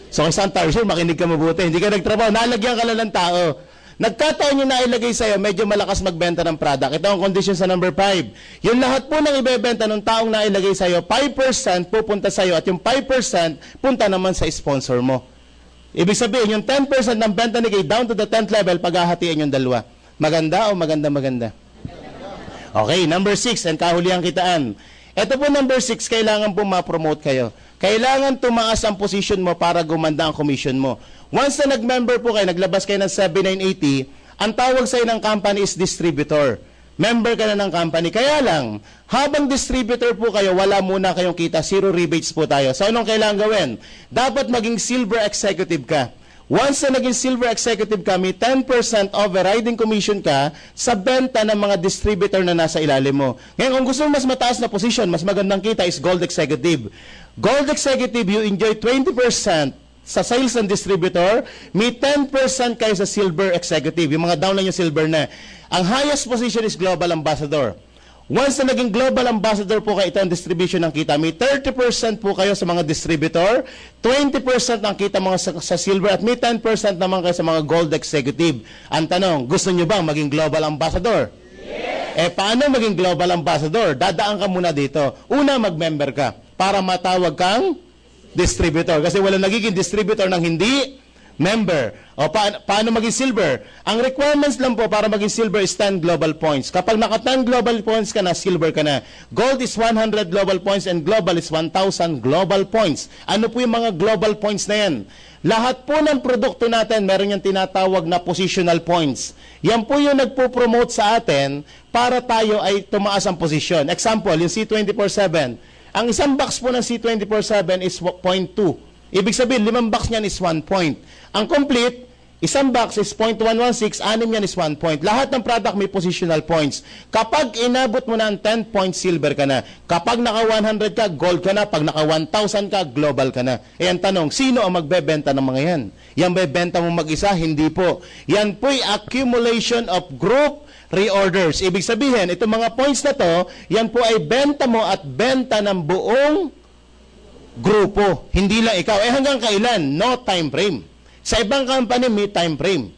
So, isang Tarsier, makinig ka mabuti. Hindi ka nagtrabaho, nalagyan ka lang ng tao. Nagkataon yung nailagay sa'yo, medyo malakas magbenta ng product. Ito ang condition sa number 5. Yung lahat po ng ibebenta ng taong nailagay sa'yo, 5% pupunta sa'yo at yung 5% punta naman sa sponsor mo. Ibig sabihin, yung 10% ng benta ni Kay down to the 10th level, paghahatiin yung dalawa. Maganda o maganda-maganda? Okay, number 6, ang kahulihang kitaan. Ito po number 6, kailangan po ma-promote kayo. Kailangan tumaas ang position mo para gumanda ang commission mo. Once na nag-member po kayo, naglabas kayo ng 7980, ang tawag sa'yo ng company is distributor. Member ka na ng company. Kaya lang, habang distributor po kayo, wala muna kayong kita. Zero rebates po tayo. So, anong kailangan gawin? Dapat maging silver executive ka. Once na naging silver executive ka, may 10% overriding commission ka sa benta ng mga distributor na nasa ilalim mo. Ngayon, kung gusto mo mas mataas na position, mas magandang kita is gold executive. Gold executive, you enjoy 20% sa sales and distributor, may 10% kayo sa silver executive. Yung mga down na yung silver na. Ang highest position is global ambassador. Once na naging global ambassador po kayo, ito ang distribution ng kita. May 30% po kayo sa mga distributor, 20% ang kita mga sa silver, at may 10% naman kayo sa mga gold executive. Ang tanong, gusto nyo bang maging global ambassador? Yes! Eh, paano maging global ambassador? Dadaan ka muna dito. Una, mag-member ka para matawag kang distributor. Kasi wala nagiging distributor ng hindi member. O paano maging silver? Ang requirements lang po para maging silver is 10 global points. Kapag naka 10 global points ka na, silver ka na. Gold is 100 global points and global is 1,000 global points. Ano po yung mga global points na yan? Lahat po ng produkto natin, meron yung tinatawag na positional points. Yan po yung nagpo-promote sa atin para tayo ay tumaas ang posisyon. Example, yung C24/7. Ang isang box po ng C24/7 is 0.2. Ibig sabihin, 5 box niyan is 1 point. Ang complete, isang box is 0.116, 6 yan is 1 point. Lahat ng product may positional points. Kapag inabot mo na ang 10 points, silver ka na. Kapag naka 100 ka, gold ka na. Pag naka 1,000 ka, global ka na. E ang tanong, sino ang magbebenta ng mga yan? Yan bebenta mo mag-isa? Hindi po. Yan po'y accumulation of group reorders. Ibig sabihin, itong mga points na to, yan po ay benta mo at benta ng buong grupo. Hindi lang ikaw. Eh hanggang kailan? No time frame. Sa ibang company, may time frame.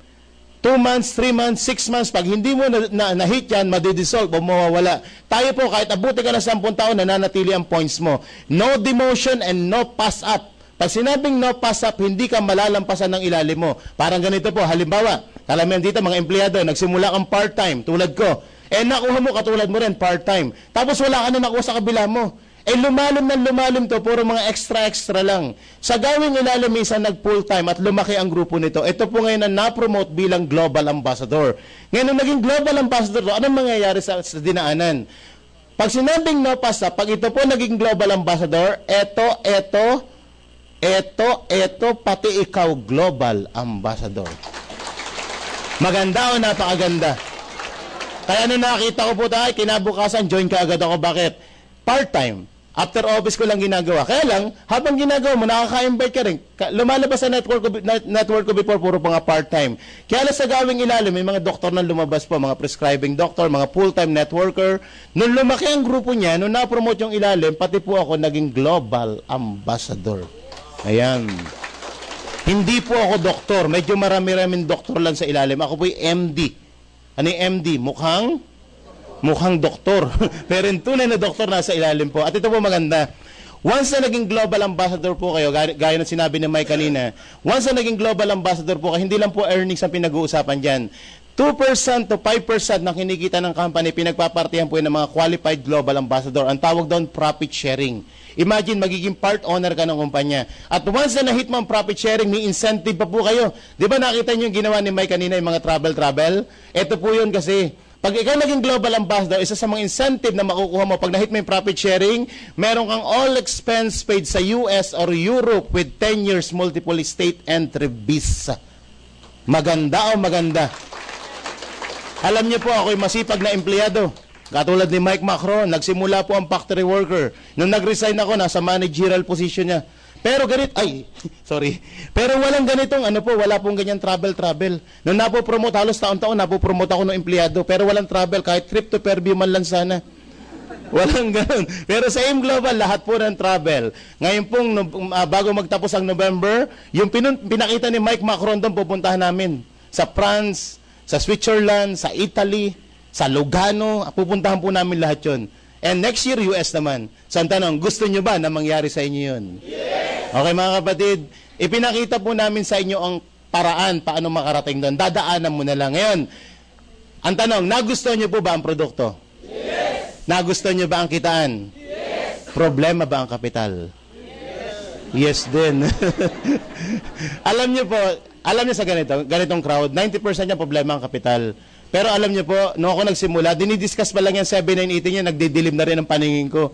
2 months, 3 months, 6 months. Pag hindi mo na-hit yan, madidissolve o mawawala. Tayo po, kahit abuti ka na 10 taon, nananatili ang points mo. No demotion and no pass up. Pag sinabing no pass up, hindi ka malalampasan ng ilalim mo. Parang ganito po, halimbawa, Alam mo yan dito, mga empleyado, nagsimula kang part-time, tulad ko. Nakuha mo, katulad mo rin, part-time. Tapos wala ka na nakuha sa kabila mo. Lumalim ng lumalim to, puro mga extra-extra lang. Sa gawing ilalim, isa nag-full-time at lumaki ang grupo nito. Ito po ngayon na na-promote bilang Global Ambassador. Ngayon, nung naging Global Ambassador to, anong mangyayari sa dinaanan? Pag sinabing no pasta, pag ito po naging Global Ambassador, eto, pati ikaw Global Ambassador. Maganda o napakaganda? Kaya nung nakita ko po tayo, kinabukasan, join ka agad ako. Bakit? Part-time. After office ko lang ginagawa. Kaya lang, habang ginagawa mo, nakaka-invite ka rin. Lumalabas sa network ko before, puro mga part-time. Kaya lang sa gawing ilalim, may mga doktor na lumabas po, mga prescribing doctor, mga full-time networker. Nung lumaki ang grupo niya, nung na-promote yung ilalim, pati po ako naging Global Ambassador. Ayan. Hindi po ako doktor. Medyo marami-raming doktor lang sa ilalim. Ako po yung MD. Ano yung MD? Mukhang doktor. Pero yung tunay na doktor nasa ilalim po. At ito po maganda. Once na naging Global Ambassador po kayo, gaya ng sinabi ni Mike kanina, once na naging Global Ambassador po kayo, hindi lang po earnings ang pinag-uusapan dyan. 2% to 5% ng kinikita ng company, pinagpapartihan po yun ng mga qualified Global Ambassador. Ang tawag doon, profit sharing. Imagine, magiging part owner ka ng kumpanya. At once na na-hit mo ang profit sharing, may incentive pa po kayo. Di ba nakita nyo yung ginawa ni Mike kanina, yung mga travel? Ito po yun kasi. Pag ikaw naging Global Ambassador, isa sa mga incentive na makukuha mo, pag na-hit mo yung profit sharing, meron kang all expense paid sa US or Europe with 10 years multiple state entry visa. Maganda o maganda? Alam niyo po, ako'y masipag na empleyado. Katulad ni Mike Macron, nagsimula po ang factory worker. Nung nag-resign ako, nasa managerial position niya. Pero Pero walang ganitong, wala pong ganyan travel. Nung napopromote, halos taon-taon, napopromote ako ng empleyado. Pero walang travel, kahit trip to Fairview man lang sana. Walang ganun. Pero sa AIM Global, lahat po ng travel. Ngayon pong, bago magtapos ang November, yung pinakita ni Mike Macron doon, pupuntahan namin. Sa France, sa Switzerland, sa Italy, sa Lugano, pupuntahan po namin lahat yun. And next year, US naman. So, ang tanong, gusto nyo ba na mangyari sa inyo yun? Yes! Okay, mga kapatid, ipinakita po namin sa inyo ang paraan paano makarating doon. Dadaanan mo na lang. Ngayon, ang tanong, nagustuhan nyo po ba ang produkto? Yes! Nagustuhan nyo ba ang kitaan? Yes! Problema ba ang kapital? Yes din. Alam nyo sa ganitong crowd, 90% yung problema ang kapital. Pero alam niyo po, nung ako nagsimula, dinidiscuss pa lang yan 7-9-18 niya, nagdidilim na rin ang paningin ko.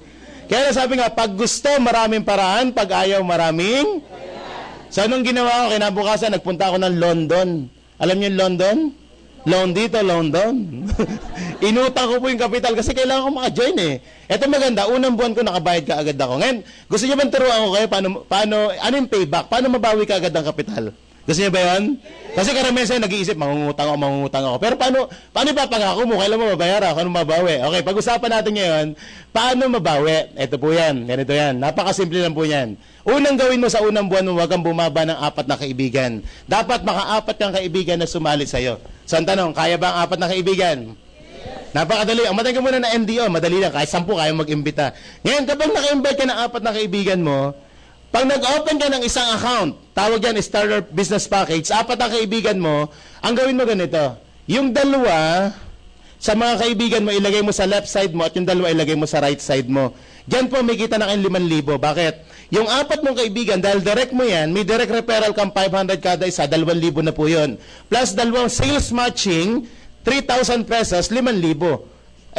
Kaya sabi nga, pag gusto, maraming paraan, pag ayaw, maraming. So, anong ginawa ko? Kinabukasan, nagpunta ako ng London. Alam niyo yung London? Loan dito, London. Inutang ko po yung kapital kasi kailangan ko maka-join eh. Ito maganda, unang buwan ko nakabayad ka agad ako. Ngayon, gusto niyo bang turuan ko kayo ano yung payback? Paano mabawi ka agad ang kapital? Gusto niyo ba yun? Kasi karamihan sa'yo nag-iisip, mangungutang ako. Pero paano ipapangako mo? Kailan mo mabayaran? Kung ano mabawi? Okay, pag-usapan natin ngayon, paano mabawi? Ito po yan, ganito yan. Napakasimple lang po yan. Unang gawin mo sa unang buwan mo, huwag kang bumaba ng 4 na kaibigan. Dapat maka-4 kang kaibigan na sumali sa'yo. So, ang tanong, kaya ba ang 4 na kaibigan? Napakadali. Ang matanggal muna na MDO, madali lang. Kahit 10 kaya mag-imbita. Ngayon, kapag naka-invite ka ng 4 na kaibigan mo, pag nag-open ka ng isang account, tawag yan Starter Business Package, 4 ang kaibigan mo, ang gawin mo ganito. Yung 2, sa mga kaibigan mo, ilagay mo sa left side mo at yung 2 ilagay mo sa right side mo. Diyan po may kita na kayong 5,000. Bakit? Yung 4 mong kaibigan, dahil direct mo yan, may direct referral kang 500 kada isa, 2,000 na po yun. Plus 2 sales matching, 3,000 pesos, 5,000.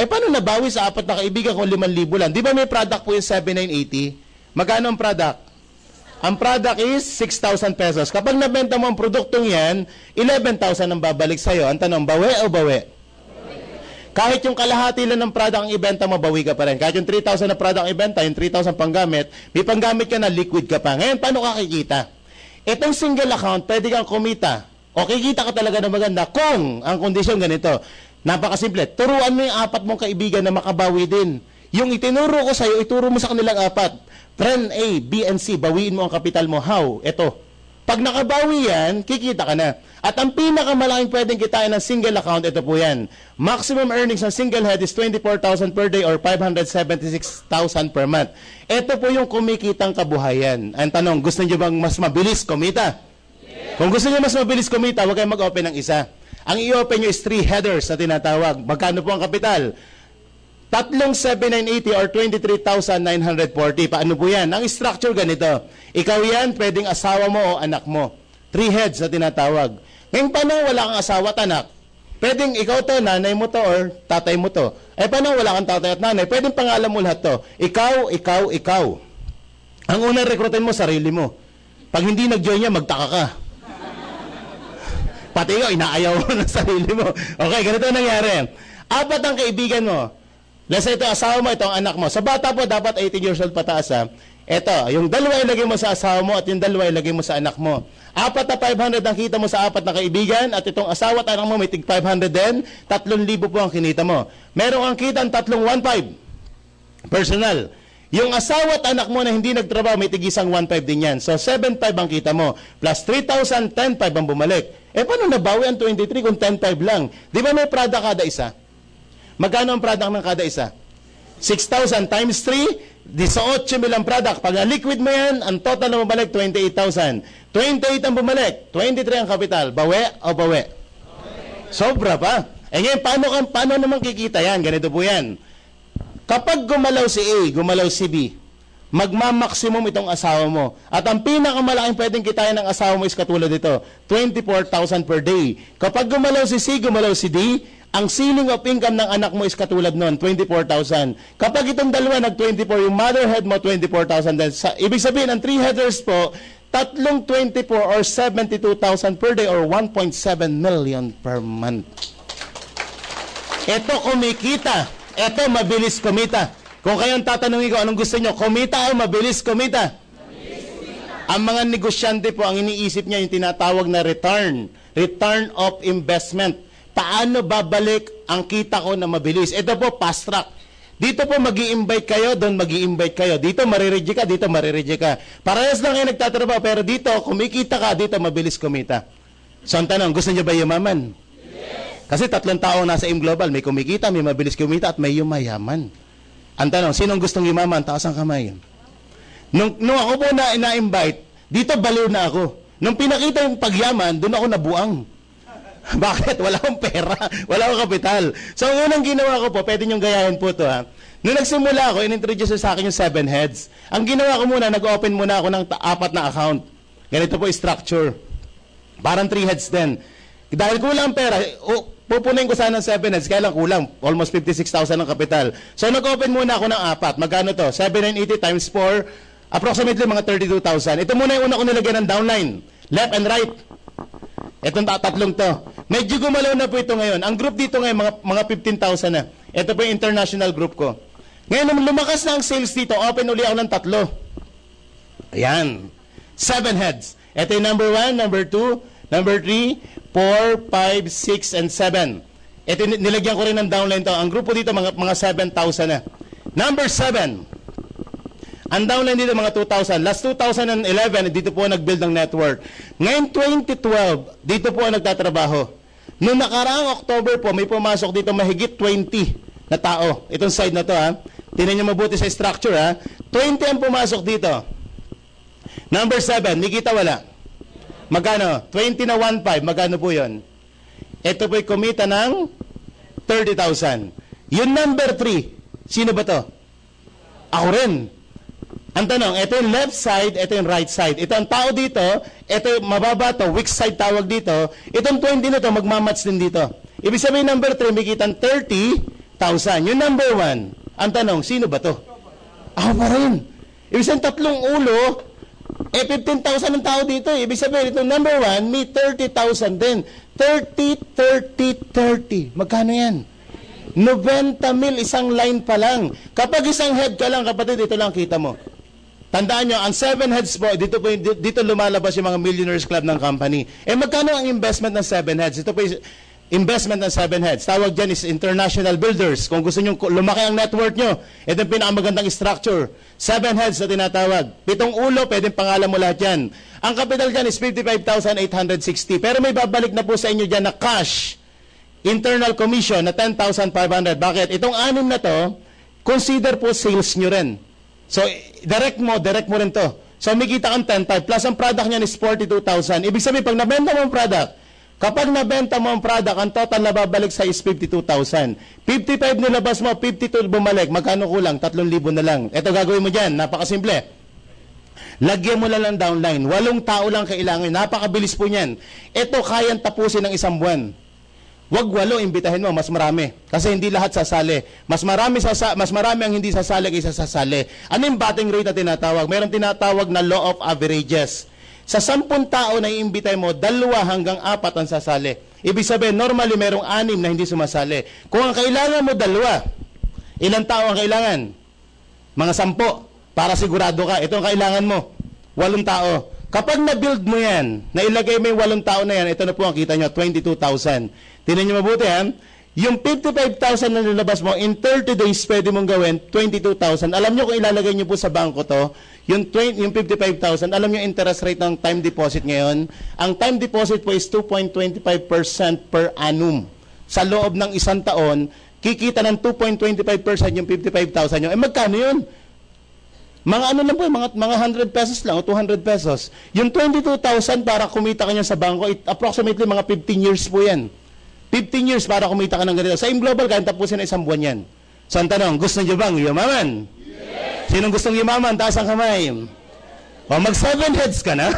Paano nabawi sa 4 na kaibigan kung 5,000 lang? Di ba may product po yung 7,980? Magkano ang product? Ang product is 6,000 pesos. Kapag nabenta mo ang produktong yan, 11,000 ang babalik sa'yo. Ang tanong, bawi o bawi? Kahit yung kalahati lang ng product ang ibenta mo, bawi ka pa rin. Kahit yung 3,000 na product ang ibenta, yung 3,000 panggamit, may panggamit ka na, liquid ka pa. Ngayon, paano ka kikita? Itong single account, pwede kang kumita. O kikita ka talaga na maganda kung ang kondisyon ganito. Napakasimple. Turuan mo yung 4 mong kaibigan na makabawi din. Yung itinuro ko sa'yo, ituro mo sa kanilang 4. Friend A, B, and C, bawiin mo ang kapital mo. How? Ito. Pag nakabawi yan, kikita ka na. At ang pinakamalaking pwedeng kitain ng single account, ito po yan. Maximum earnings ng single head is 24,000 per day or 576,000 per month. Ito po yung kumikitang kabuhayan. Ang tanong, gusto niyo bang mas mabilis kumita? Yes. Kung gusto niyo mas mabilis kumita, huwag kayong mag-open ng isa. Ang i-open nyo is 3 headers na tinatawag. Magkano po ang kapital? 3,780 or 23,940. Paano po yan? Ang structure ganito. Ikaw yan, pwedeng asawa mo o anak mo. 3 heads na tinatawag. Ngayon, paano wala kang asawa at anak? Pwedeng ikaw to, nanay mo to, or tatay mo to. Eh, paano wala kang tatay at nanay? Pwedeng pangalan mo lahat to. Ikaw, ikaw, ikaw. Ang unang rekrutin mo, sarili mo. Pag hindi nag-join niya, magtaka ka. Pati ikaw, inaayaw mo ng sarili mo. Okay, ganito ang nangyari. 4 ang kaibigan mo. Let's say ito, asawa mo, ito ang anak mo. Sa bata po, dapat 18 years old pataas ha. Ito, yung 2 ilagay mo sa asawa mo at yung 2 ilagay mo sa anak mo. 4 na 500 ang kita mo sa 4 na kaibigan at itong asawa at anak mo may tig 500 din. 3,000 po ang kinita mo. Meron kang kita ang 3,150. Personal. Yung asawa at anak mo na hindi nagtrabaho, may tig-isang 1,500 din yan. So, 7,500 ang kita mo. Plus 3,000, 10,500 ang bumalik. Eh, paano nabawi ang 23 kung 10,500 lang? Di ba may product kada isa? Magkano ang product ng kada isa? 6,000 times 3, 18,000 ang product. Pag na-liquid mo yan, ang total na bumalik, 28,000. 28 ang bumalik, 23 ang kapital. Bawi o bawi? Sobra pa. Eh ngayon, paano naman kikita yan? Ganito po yan. Kapag gumalaw si A, gumalaw si B, magmamaksimum itong asawa mo. At ang pinakamalaking pwedeng kitain ng asawa mo is katulad dito, 24,000 per day. Kapag gumalaw si C, gumalaw si D, ang ceiling of income ng anak mo is katulad nun, 24,000. Kapag itong dalawa nag-24, yung motherhead mo, 24,000 din. Ibig sabihin, ang 3 headers po, 324 or 72,000 per day or 1.7 million per month. Ito kumikita. Ito mabilis kumita. Kung kayong tatanungin ko, anong gusto nyo? Kumita o mabilis kumita? Ang mga negosyante po, ang iniisip niya yung tinatawag na return. Return of investment. Paano babalik ang kita ko na mabilis? Ito po, fast track. Dito po mag-i-invite kayo, doon mag-i-invite kayo. Dito marireject ka, dito marireject ka. Parehas lang kayo nagtatrabaho, pero dito, kumikita ka, dito mabilis kumita. So ang tanong, gusto niyo ba yumaman? Yes. Kasi 3 tao nasa AIM Global, may kumikita, may mabilis kumita, at may yumayaman. Ang tanong, sinong gustong yumaman? Taas ang kamay. Nung ako po na-invite, dito baliw na ako. Nung pinakita yung pagyaman, doon ako nabuang. Bakit? Wala akong pera. Wala akong kapital. So, ang unang ginawa ko po, pwede niyong gayahin po ito ha. Nung nagsimula ako, in-introduce sa akin yung 7 heads. Ang ginawa ko muna, nag-open muna ako ng 4 na account. Ganito po yung structure. Parang 3 heads din. Dahil kulang pera, pupunin ko sana ng 7 heads, kaya lang kulang. Almost 56,000 ang kapital. So, nag-open muna ako ng 4. Magkano to? 7,980 times 4, approximately mga 32,000. Ito muna yung una ko nilagyan ng downline. Left and right. Itong 3 to. Medyo gumalaw na po ito ngayon. Ang group dito ngayon, mga 15,000 na. Ito po yung international group ko. Ngayon, nung lumakas na ang sales dito, open uli ako ng 3. Ayan. 7 heads. Ito yung number 1, number 2, number 3, 4, 5, 6, and 7. Ito, nilagyan ko rin ng downline to. Ang grupo dito, mga 7,000 na. Number 7. Ang downline dito, mga 2,000. Last 2011, dito po nag-build ng network. Ngayon, 2012, dito po nagtatrabaho. Noong nakaraang October po, may pumasok dito mahigit 20 na tao. Itong side na to, ha. Tingnan niyo mabuti sa structure, ha. 20 ang pumasok dito. Number 7, may kita wala? Magkano? 20 na 1.5, magkano po yun? Ito po'y kumita ng 30,000. Yung number 3, sino ba to? Ako rin. Ang tanong, ito yung left side, ito yung right side. Ito ang tao dito, ito yung mababa to, weak side tawag dito. Itong 20 na to, magmamatch din dito. Ibig sabihin, number 3, may kitang 30,000. Yung number 1, ang tanong, sino ba to? Ako pa rin. Ibig sabihin, 3 ulo, 15,000 ang tao dito. Ibig sabihin, itong number 1, may 30,000 din. 30, 30, 30. Magkano yan? 90,000 isang line pa lang. Kapag isang head ka lang, kapatid, ito lang kita mo. Tandaan nyo, ang 7 heads po, dito lumalabas yung mga millionaires club ng company. Eh magkano ang investment ng 7 heads? Ito po yung investment ng 7 heads. Tawag dyan is international builders. Kung gusto nyo lumaki ang network nyo, ito yung pinakamagandang structure. 7 heads na tinatawag. 7 ulo, pwedeng pangalan mo lahat yan. Ang capital dyan is 55,860. Pero may babalik na po sa inyo dyan na cash. Internal commission na 10,500. Bakit? Itong 6 na to, consider po sales nyo rin. So, direct mo rin to. So may kita kang 10,500 plus ang product niyan is 42,000. Ibig sabihin, pag nabenta mo ang product, kapag nabenta mo ang product, ang total na babalik sa is 52,000. 55 nilabas mo, 52 bumalik. Magkano kulang? 3,000 na lang. Ito gagawin mo dyan. Napakasimple. Lagyan mo lang ng downline. 8 tao lang kailangan. Napakabilis po niyan. Ito kayang tapusin ng 1 buwan. Wag 8, imbitahin mo, mas marami. Kasi hindi lahat sasali. Mas marami ang hindi sasali kaysa sasali. Ano yung batting rate na tinatawag? Meron tinatawag na law of averages. Sa 10 tao na iimbitahin mo, 2 hanggang 4 ang sasali. Ibig sabihin, normally merong 6 na hindi sumasali. Kung ang kailangan mo 2, ilang tao ang kailangan? Mga 10. Para sigurado ka, ito ang kailangan mo. 8 tao. Kapag na-build mo yan, nailagay mo yung 8 tao na yan, ito na po ang kita nyo, 22,000. Tingnan nyo mabuti ha. Yung 55,000 na nilabas mo, in 30 days pwede mong gawin 22,000. Alam nyo kung ilalagay nyo po sa bangko to, yung 55,000, alam nyo interest rate ng time deposit ngayon? Ang time deposit po is 2.25% per annum. Sa loob ng 1 taon, kikita ng 2.25% yung 55,000 nyo. Eh magkano yun? Mga ano lang po, mga 100 pesos lang o 200 pesos. Yung 22,000 para kumita ka niya sa bangko, approximately mga 15 years po yan. 15 years para kumita ka ng ganito. Sa Global, kaya tapusin na 1 buwan yan. So ang tanong, gusto niyo bang yumaman? Yes! Sinong gustong yumaman? Taas ang kamay. O mag 7 heads ka na?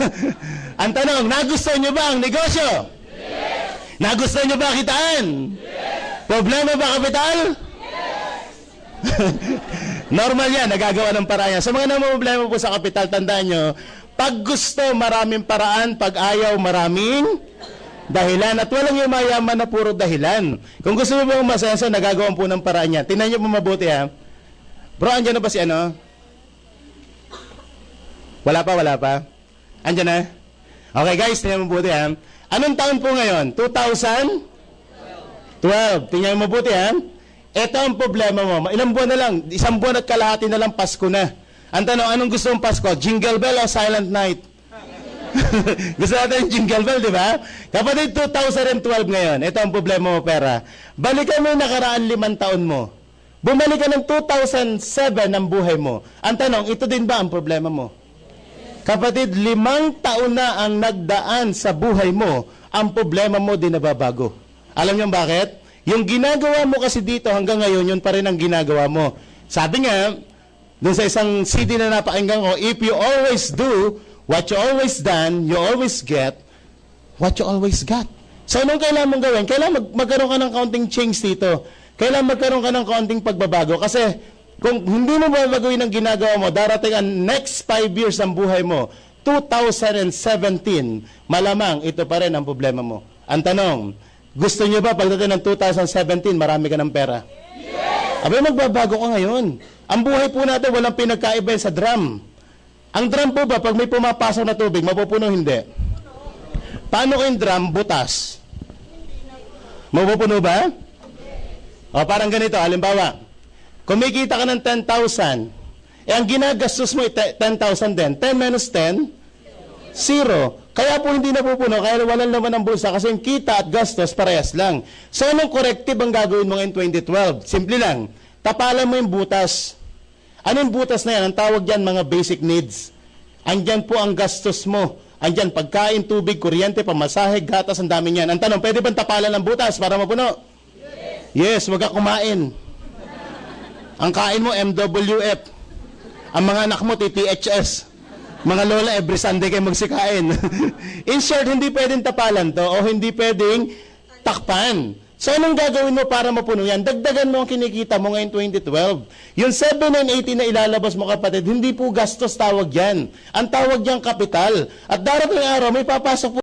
Ang tanong, nagustuhan niyo ba ang negosyo? Yes! Nagustuhan niyo ba kitaan? Yes! Problema ba kapital? Yes! Normal yan, nagagawa ng paraan yan. Sa mga namumblema po sa kapital, tandaan nyo, pag gusto, maraming paraan. Pag ayaw, maraming dahilan. At walang yung mayaman na puro dahilan. Kung gusto mo pong masenso, nagagawa po ng paraan yan. Tingnan nyo po mabuti ha. Bro, andyan na ba si ano? Wala pa? Andyan na? Okay guys, tingnan mo mabuti ha. Anong taon po ngayon? 2012. Tingnan mo mabuti ha. Ito ang problema mo. Ilang buwan na lang? 1 buwan at kalahati na lang, Pasko na. Ang tanong, anong gusto mong Pasko? Jingle Bell o Silent Night? Gusto natin yung Jingle Bell, di ba? Kapatid, 2012 ngayon. Ito ang problema mo, pera. Balikan mo yung nakaraan 5 taon mo. Bumalik ka ng 2007 ang buhay mo. Ang tanong, ito din ba ang problema mo? Kapatid, 5 taon na ang nagdaan sa buhay mo. Ang problema mo din nababago. Alam niyo bakit? Yung ginagawa mo kasi dito hanggang ngayon, yun pa rin ang ginagawa mo. Sabi nga, dun sa isang CD na napakinggan ko, if you always do what you always done, you always get what you always got. So, anong kailangan mong gawin? Kailangan magkaroon ka ng counting change dito. Kailangan magkaroon ka ng counting pagbabago. Kasi, kung hindi mo babagawin ang ginagawa mo, darating ang next 5 years ng buhay mo, 2017, malamang ito pa rin ang problema mo. Ang tanong, gusto nyo ba pagdating ng 2017, marami ka ng pera? Yes! Abay, magbabago ka ngayon. Ang buhay po natin, walang pinagkaiba sa drum. Ang drum po ba, pag may pumapasok na tubig, mapupuno hindi? Paano kayong drum? Butas. Mapupuno ba? O, parang ganito, halimbawa, kumikita ka ng 10,000, ang ginagastos mo, 10,000 din. 10 minus 10? 0. Kaya po hindi napupuno, kaya walang laman ng bulsa kasi yung kita at gastos parehas lang. So, anong corrective ang gagawin mo ngayon 2012? Simple lang, tapalan mo yung butas. Anong butas na yan? Ang tawag dyan mga basic needs. Andyan po ang gastos mo. Andyan pagkain, tubig, kuryente, pamasahe, gatas, ang dami niyan. Ang tanong, pwede bang tapalan ng butas para mapuno? Yes, wag ka kumain. Ang kain mo, MWF. Ang mga anak mo, TTHS. Mga lola, every Sunday kayo magsikain. In short, hindi pwedeng tapalan to o hindi pwedeng takpan. So, anong gagawin mo para mapuno yan? Dagdagan mo ang kinikita mo ngayon 2012. Yung 7,980 na ilalabas mo, kapatid, hindi po gastos tawag yan. Ang tawag yan kapital. At darating araw, may papasok po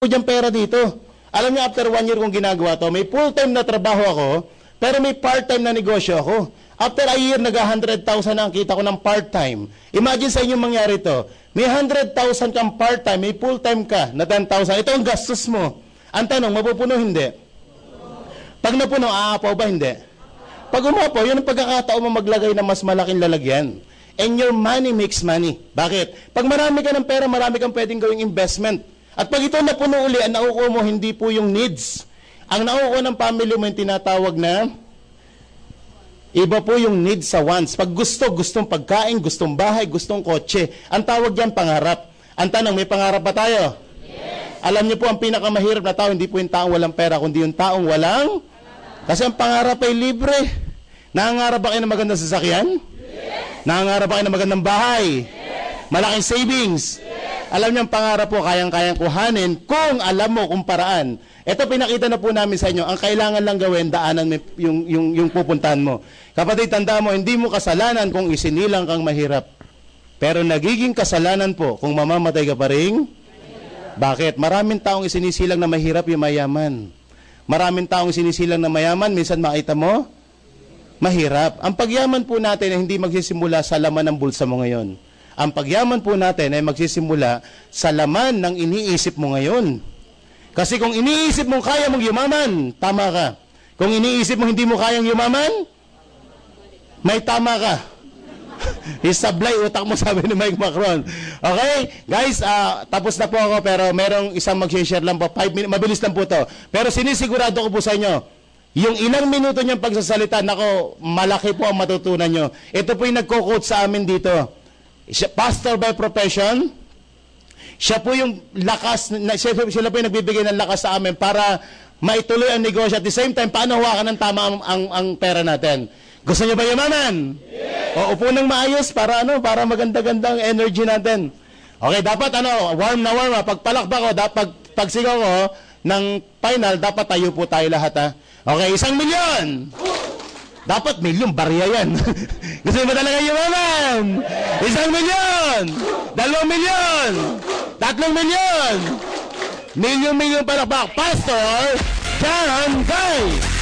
dyan pera dito. Alam niyo, after 1 year kong ginagawa to, may full-time na trabaho ako, pero may part-time na negosyo ako. After a year, nag-100,000 na ang kita ko ng part-time. Imagine sa inyo mangyari to. May 100,000 kang part-time, may full-time ka na 10,000. Ito ang gastos mo. Ang tanong, mapupuno hindi? Pag napuno, aapaw ba hindi? Pag umapaw, yun ang pagkakataon mo maglagay ng mas malaking lalagyan. And your money makes money. Bakit? Pag marami ka ng pera, marami kang pwedeng gawing investment. At pag ito napuno uli, ang nauukuha mo, hindi po yung needs. Ang nauukuha ng family mo yung tinatawag na Iba po yung need sa wants. Pag gusto, gustong pagkain, gustong bahay, gustong kotse. Ang tawag yan, pangarap. Ang tanong, may pangarap ba tayo? Yes. Alam niyo po, ang pinakamahirap na tao, hindi po yung taong walang pera, kundi yung taong walang. Kasi ang pangarap ay libre. Nangangarap ba kayo ng magandang sasakyan? Yes. Nangangarap ba kayo ng magandang bahay? Yes. Malaking savings? Yes. Alam niyo, ang pangarap po, kayang-kayang kuhanin kung alam mo kung paraan. Ito, pinakita na po namin sa inyo. Ang kailangan lang gawin, daanan mo yung pupuntahan mo. Kapatid, tanda mo, hindi mo kasalanan kung isinilang kang mahirap. Pero nagiging kasalanan po kung mamamatay ka pa rin. Bakit? Maraming taong isinisilang na mahirap yung mayaman. Maraming taong isinisilang na mayaman, minsan makita mo, mahirap. Ang pagyaman po natin ay hindi magsisimula sa laman ng bulsa mo ngayon. Ang pagyaman po natin ay magsisimula sa laman ng iniisip mo ngayon. Kasi kung iniisip mo kaya mong yumaman, tama ka. Kung iniisip mo hindi mo kayang yumaman, may tama ka. Isablay utak mo, sabi ni Mike Macron. Okay? Guys, tapos na po ako, pero merong isang mag-share lang po. 5 minutes, mabilis lang po to. Pero sinisigurado ko po sa inyo, yung ilang minuto niyang pagsasalita, nako, malaki po ang matutunan nyo. Ito po yung nagko-quote sa amin dito. Pastor by profession, siya po yung lakas, sila po yung nagbibigay ng lakas sa amin para maituloy ang negosyo. At the same time, paano hawakan ng tama ang pera natin? Gusto niyo ba yumaman? Yes! O upo ng maayos para para maganda-gandang energy natin. Okay, dapat warm na warm. Pagpalakpak ko, dapat pagsigaw ko ng final, dapat tayo po tayo lahat Okay, 1 milyon! Dapat milyon, barya yan. Gusto mo talaga yumaman? 1 milyon! 2 milyon! 3 milyon! Milyon palakpak. Pastor John Guy!